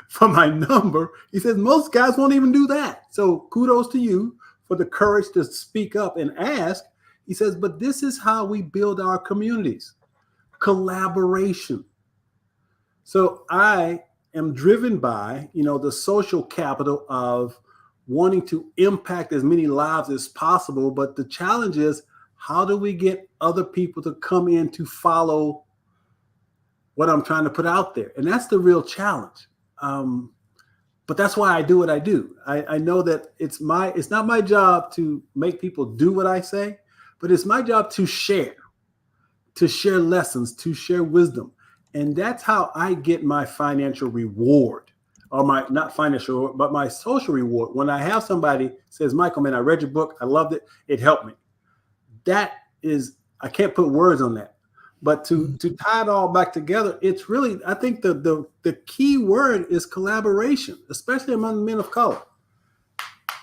for my number. He says, most guys won't even do that. So kudos to you for the courage to speak up and ask. He says, but this is how we build our communities. Collaboration. So I am driven by, the social capital of wanting to impact as many lives as possible. But the challenge is, how do we get other people to come in to follow what I'm trying to put out there? And that's the real challenge. But that's why I do what I do. I know that it's not my job to make people do what I say, but it's my job to share lessons, to share wisdom. And that's how I get my financial reward, or my, not financial, but my social reward. When I have somebody says, Michael, man, I read your book. I loved it. It helped me. That is, I can't put words on that, but to tie it all back together, it's really, I think the key word is collaboration, especially among men of color,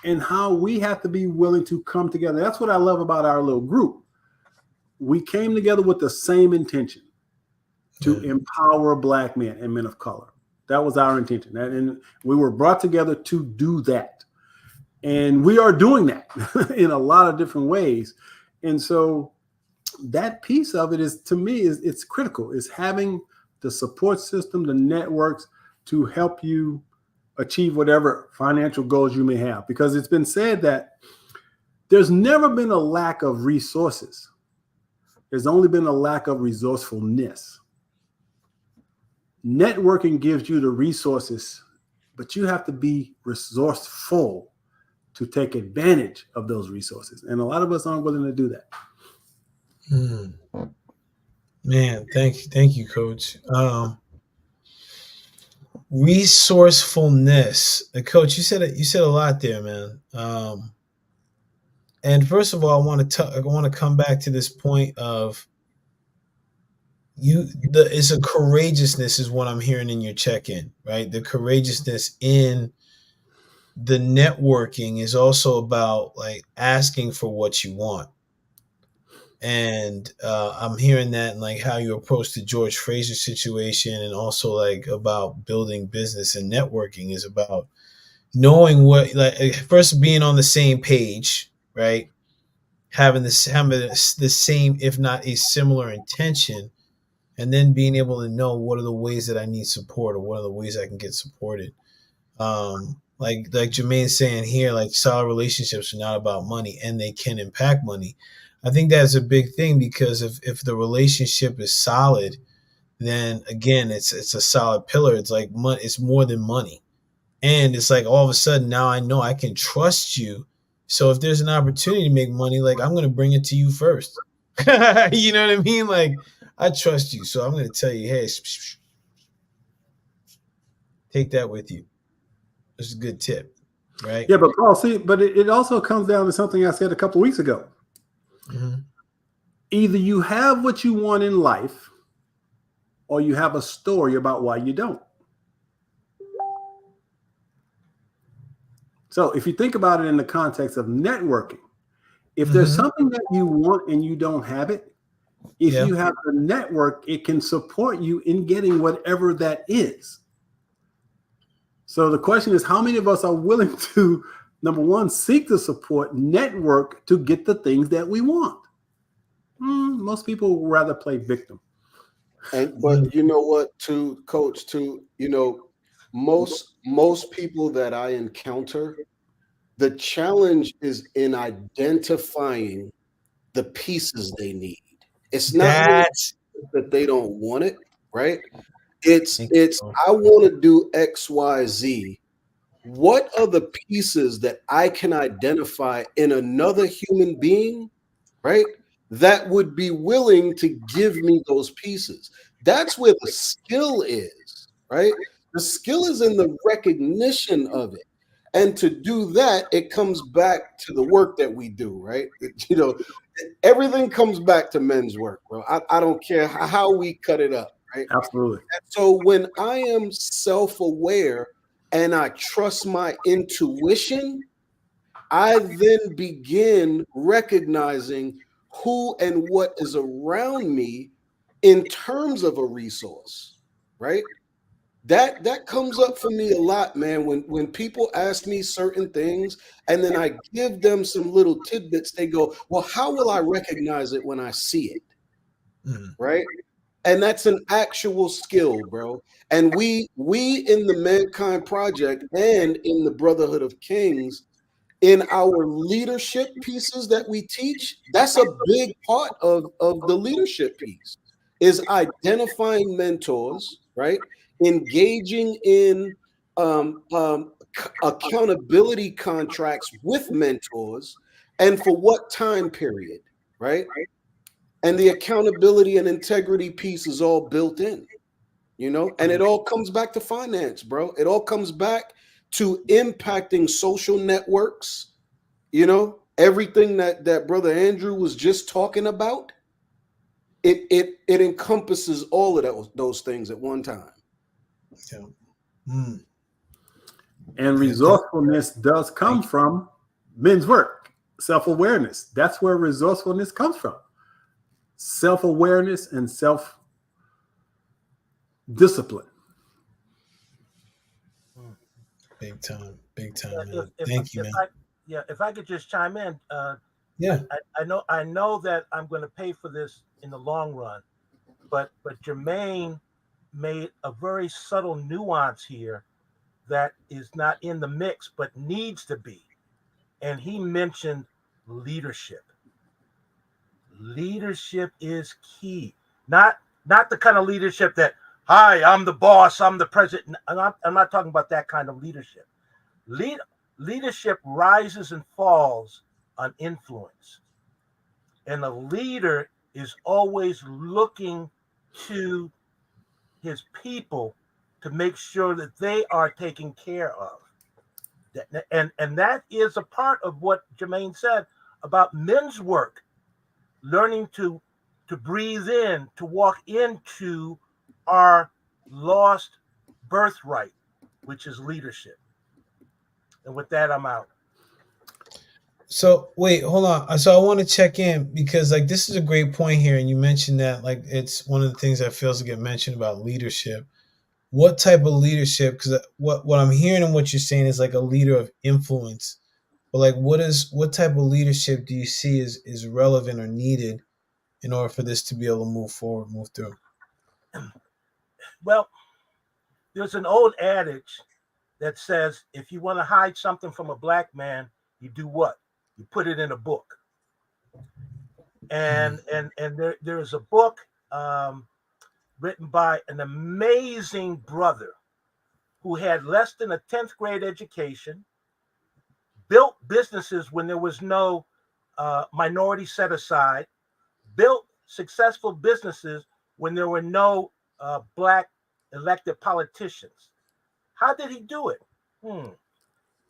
and how we have to be willing to come together. That's what I love about our little group. We came together with the same intention, to empower Black men and men of color. That was our intention. And we were brought together to do that. And we are doing that in a lot of different ways. And so that piece of it is, to me, it's critical. Is having the support system, the networks to help you achieve whatever financial goals you may have. Because it's been said that there's never been a lack of resources. There's only been a lack of resourcefulness. Networking gives you the resources, but you have to be resourceful to take advantage of those resources. And a lot of us aren't willing to do that. Man, thank you, Coach. Resourcefulness. Coach, you said a lot there, man. And first of all, I want to come back to this point of it's a courageousness is what I'm hearing in your check-in, right? The courageousness in the networking is also about like asking for what you want. And I'm hearing that in like how you approach the George Fraser situation, and also like about building business and networking is about knowing what, like, first being on the same page, right? Having the same, if not a similar intention, and then being able to know what are the ways that I need support, or what are the ways I can get supported. Like Jermaine's saying here, like solid relationships are not about money, and they can impact money. I think that's a big thing, because if the relationship is solid, then again, it's a solid pillar. It's like money, it's more than money. And it's like all of a sudden now I know I can trust you. So if there's an opportunity to make money, like I'm going to bring it to you first. You know what I mean? Like I trust you. So I'm going to tell you, hey, take that with you. It's a good tip, right? Yeah, but Paul, see, but it also comes down to something I said a couple of weeks ago. Mm-hmm. Either you have what you want in life, or you have a story about why you don't. So if you think about it in the context of networking, if there's something that you want and you don't have it, if you have the network, it can support you in getting whatever that is. So the question is, how many of us are willing to, number one, seek the support network to get the things that we want? Most people would rather play victim. But you know what, too, coach, too, most people that I encounter, the challenge is in identifying the pieces they need. It's not really That's that they don't want it, right? thank It's you. I want to do XYZ. What are the pieces that I can identify in another human being, right? That would be willing to give me those pieces. That's where the skill is, right? The skill is in the recognition of it. And to do that, it comes back to the work that we do, right? Everything comes back to men's work, bro. I don't care how we cut it up, right? Absolutely. So when I am self-aware and I trust my intuition, I then begin recognizing who and what is around me in terms of a resource, right? That comes up for me a lot, man. When people ask me certain things and then I give them some little tidbits, they go, "Well, how will I recognize it when I see it?" Mm. Right? And that's an actual skill, bro. And we in the Mankind Project and in the Brotherhood of Kings, in our leadership pieces that we teach, that's a big part of the leadership piece, is identifying mentors, right? Engaging in accountability contracts with mentors, and for what time period, right? And the accountability and integrity piece is all built in, and it all comes back to finance, bro. It all comes back to impacting social networks, everything that brother Andrew was just talking about. It encompasses all of those things at one time. Yeah. Mm. And Yeah, resourcefulness does come thank you. from men's work, self-awareness. That's where resourcefulness comes from. Self-awareness and self-discipline. Big time, Yeah, man. Thank you, man. if I could just chime in, Yeah. I know that I'm going to pay for this in the long run, but Jermaine made a very subtle nuance here that is not in the mix but needs to be, and he mentioned leadership. Leadership is key. Not the kind of leadership that, hi, I'm the boss, I'm the president. I'm not talking about that kind of leadership. Lead, Leadership rises and falls on influence. And a leader is always looking to his people to make sure that they are taken care of. And that is a part of what Jermaine said about men's work, learning to breathe in, to walk into our lost birthright, which is leadership. And with that, I'm out. So wait, hold on. So I want to check in because like this is a great point here, and you mentioned that like it's one of the things that fails to get mentioned about leadership. What type of leadership? Because what I'm hearing and what you're saying is like a leader of influence. But like, what type of leadership do you see is relevant or needed in order for this to be able to move forward, move through? Well, there's an old adage that says if you want to hide something from a black man, you do what? You put it in a book. And there is a book written by an amazing brother who had less than a 10th grade education, built businesses when there was no minority set aside, built successful businesses when there were no black elected politicians. How did he do it?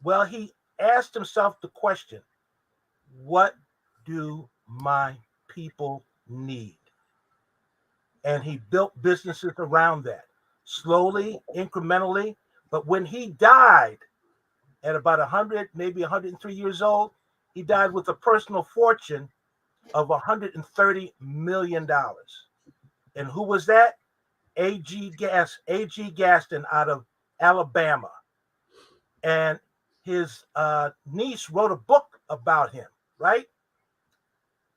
Well, he asked himself the question, what do my people need? And he built businesses around that, slowly, incrementally. But when he died at about 100, maybe 103 years old, he died with a personal fortune of $130 million. And who was that? A.G. Gaston out of Alabama. And his niece wrote a book about him, right?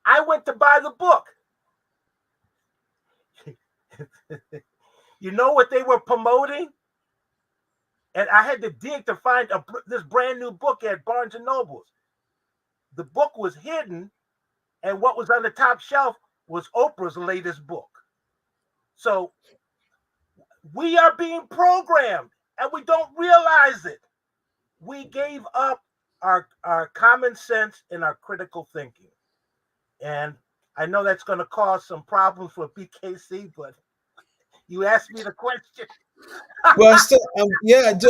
I went to buy the book. You know what they were promoting? And I had to dig to find this brand new book at Barnes and Nobles. The book was hidden, and what was on the top shelf was Oprah's latest book. So we are being programmed, and we don't realize it. We gave up our common sense and our critical thinking. And I know that's going to cause some problems for BKC, but you asked me the question. Well, I still, yeah, I do.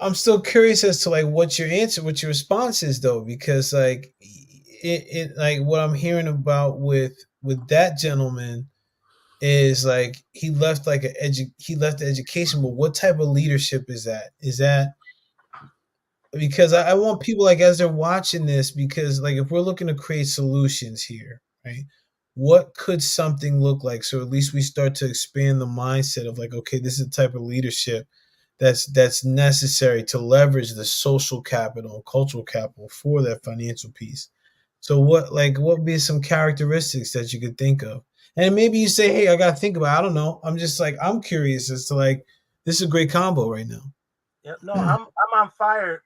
I'm still curious as to like what your answer, what your response is, though, because like like what I'm hearing about with that gentleman is like he left the education, but what type of leadership is that? Is that because I want people like as they're watching this, because like if we're looking to create solutions here, right? What could something look like? So at least we start to expand the mindset of like, okay, this is the type of leadership that's necessary to leverage the social capital, cultural capital for that financial piece. So what would be some characteristics that you could think of? And maybe you say, hey, I gotta think about it. I don't know. I'm just like I'm curious as to like this is a great combo right now. Yeah, no, I'm on fire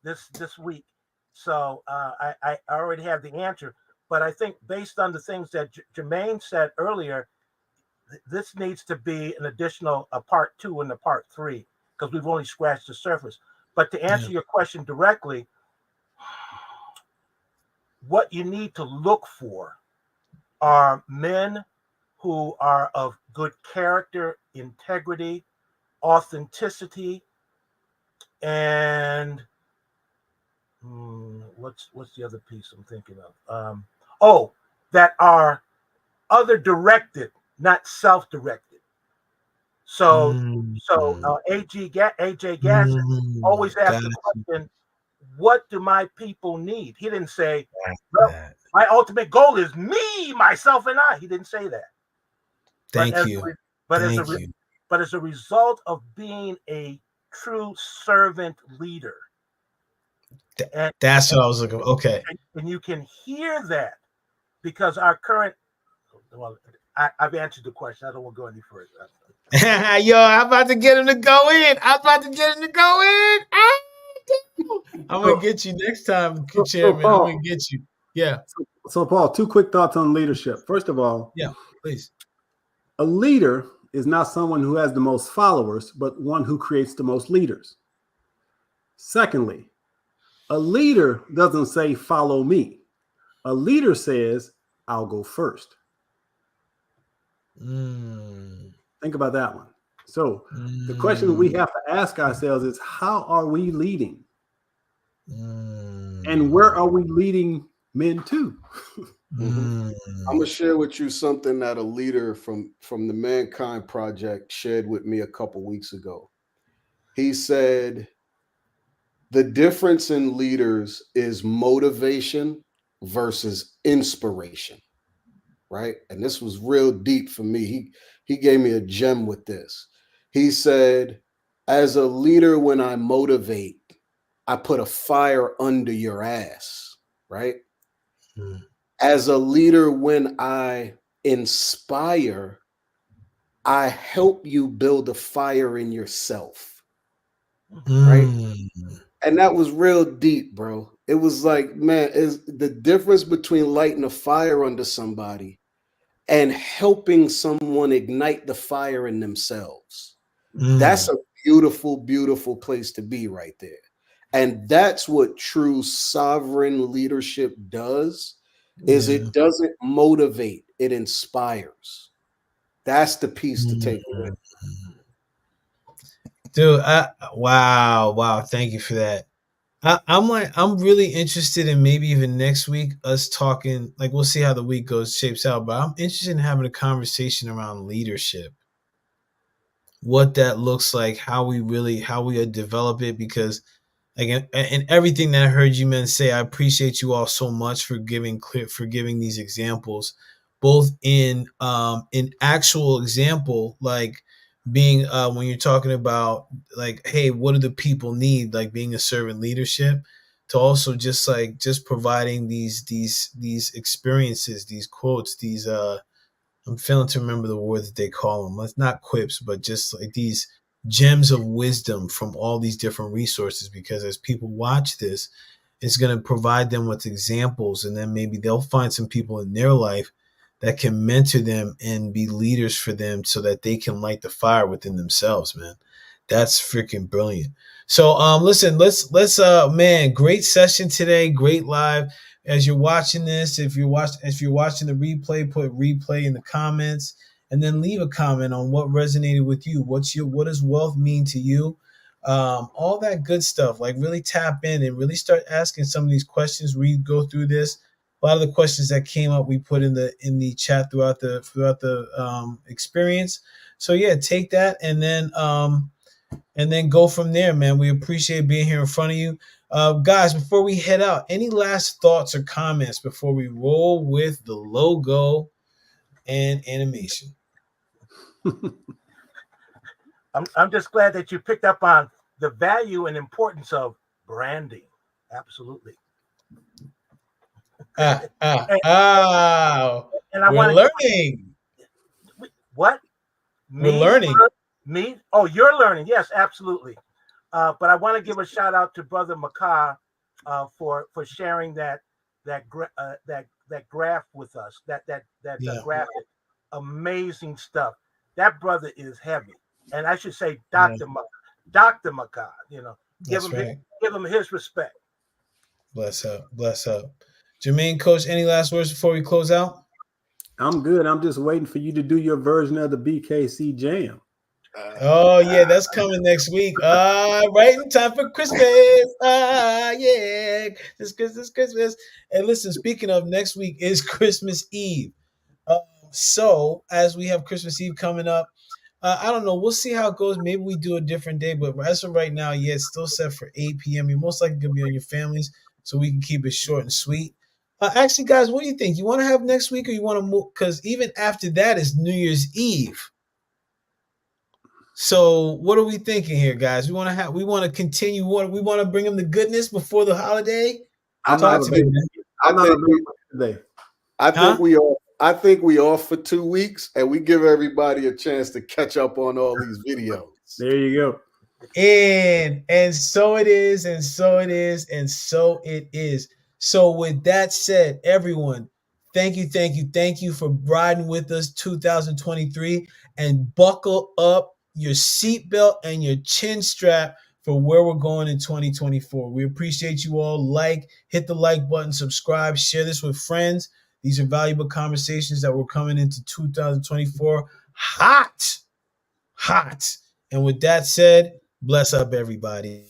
this week, so I already have the answer. But I think based on the things that Jermaine said earlier, this needs to be an additional part 2 and a part 3 because we've only scratched the surface. But to answer your question directly, what you need to look for are men who are of good character, integrity, authenticity, and what's the other piece I'm thinking of? That are other directed, not self-directed. So AJ Gasson always asked the question, what do my people need? He didn't say, well, my ultimate goal is me, myself, and I. He didn't say that. Thank you. But as a result of being a true servant leader. That's what I was looking for. Okay. And you can hear that because our current, well, I've answered the question. I don't want to go any further. Yo, I'm about to get him to go in. I'm going to get you next time, Chairman. Paul, I'm going to get you. Yeah. So, Paul, 2 quick thoughts on leadership. First of all, yeah, please. A leader is not someone who has the most followers, but one who creates the most leaders. Secondly, a leader doesn't say, follow me. A leader says, I'll go first. Think about that one. So the question we have to ask ourselves is, how are we leading? And where are we leading men to? I'm gonna share with you something that a leader from the Mankind Project shared with me a couple weeks ago. He said, the difference in leaders is motivation versus inspiration, right? And this was real deep for me. He gave me a gem with this. He said, as a leader, when I motivate, I put a fire under your ass, right? As a leader, when I inspire, I help you build a fire in yourself, right? And that was real deep, bro. It was like, man, is the difference between lighting a fire under somebody and helping someone ignite the fire in themselves. That's a beautiful, beautiful place to be right there. And that's what true sovereign leadership does, is it doesn't motivate, it inspires. That's the piece to take away. Dude, wow. Thank you for that. I'm really interested in maybe even next week us talking, like we'll see how the week shapes out, but I'm interested in having a conversation around leadership. What that looks like, how we develop it, because again, and everything that I heard you men say, I appreciate you all so much for giving these examples, both in actual example, like being when you're talking about like, hey, what do the people need, like being a servant leadership, to also just providing these experiences, these quotes, these I'm failing to remember the word that they call them. It's not quips, but just like these gems of wisdom from all these different resources. Because as people watch this, it's going to provide them with examples, and then maybe they'll find some people in their life that can mentor them and be leaders for them so that they can light the fire within themselves, man. That's freaking brilliant. So listen, let's man, great session today, great live. As you're watching this, if you're watching the replay, put replay in the comments and then leave a comment on what resonated with you. What does wealth mean to you? All that good stuff. Like really tap in and really start asking some of these questions. We go through this. A lot of the questions that came up, we put in the chat throughout the experience. So yeah, take that and then go from there, man. We appreciate being here in front of you. Guys, before we head out, any last thoughts or comments before we roll with the logo and animation? I'm just glad that you picked up on the value and importance of branding. Absolutely. And I we're learning. What? We're learning. Me? Oh, you're learning. Yes, absolutely. But I want to give a shout out to Brother Makah for sharing that graph with us. That graphic, amazing stuff. That brother is heavy, and I should say Dr. Makah. You know, give him his respect. Bless up. Jermaine, Coach, any last words before we close out? I'm good. I'm just waiting for you to do your version of the BKC Jam. Oh yeah, that's coming next week. Right in time for Christmas. Yeah, this Christmas. And listen, speaking of, next week is Christmas Eve. So as we have Christmas Eve coming up, I don't know. We'll see how it goes. Maybe we do a different day, but as of right now, yeah, it's still set for 8 p.m. You're most likely gonna be on your families, so we can keep it short and sweet. Actually, guys, what do you think? You want to have next week, or you want to move? Because even after that is New Year's Eve. So what are we thinking here, guys? We want to continue. We want to bring them the goodness before the holiday. I think we off for 2 weeks, and we give everybody a chance to catch up on all these videos. There you go. And so it is, and so it is, and so it is. So with that said, everyone, thank you for riding with us 2023, and buckle up your seatbelt and your chin strap for where we're going in 2024. We appreciate you all. Hit the like button, subscribe, share this with friends. These are valuable conversations that we're coming into 2024 hot. And with that said, bless up, everybody.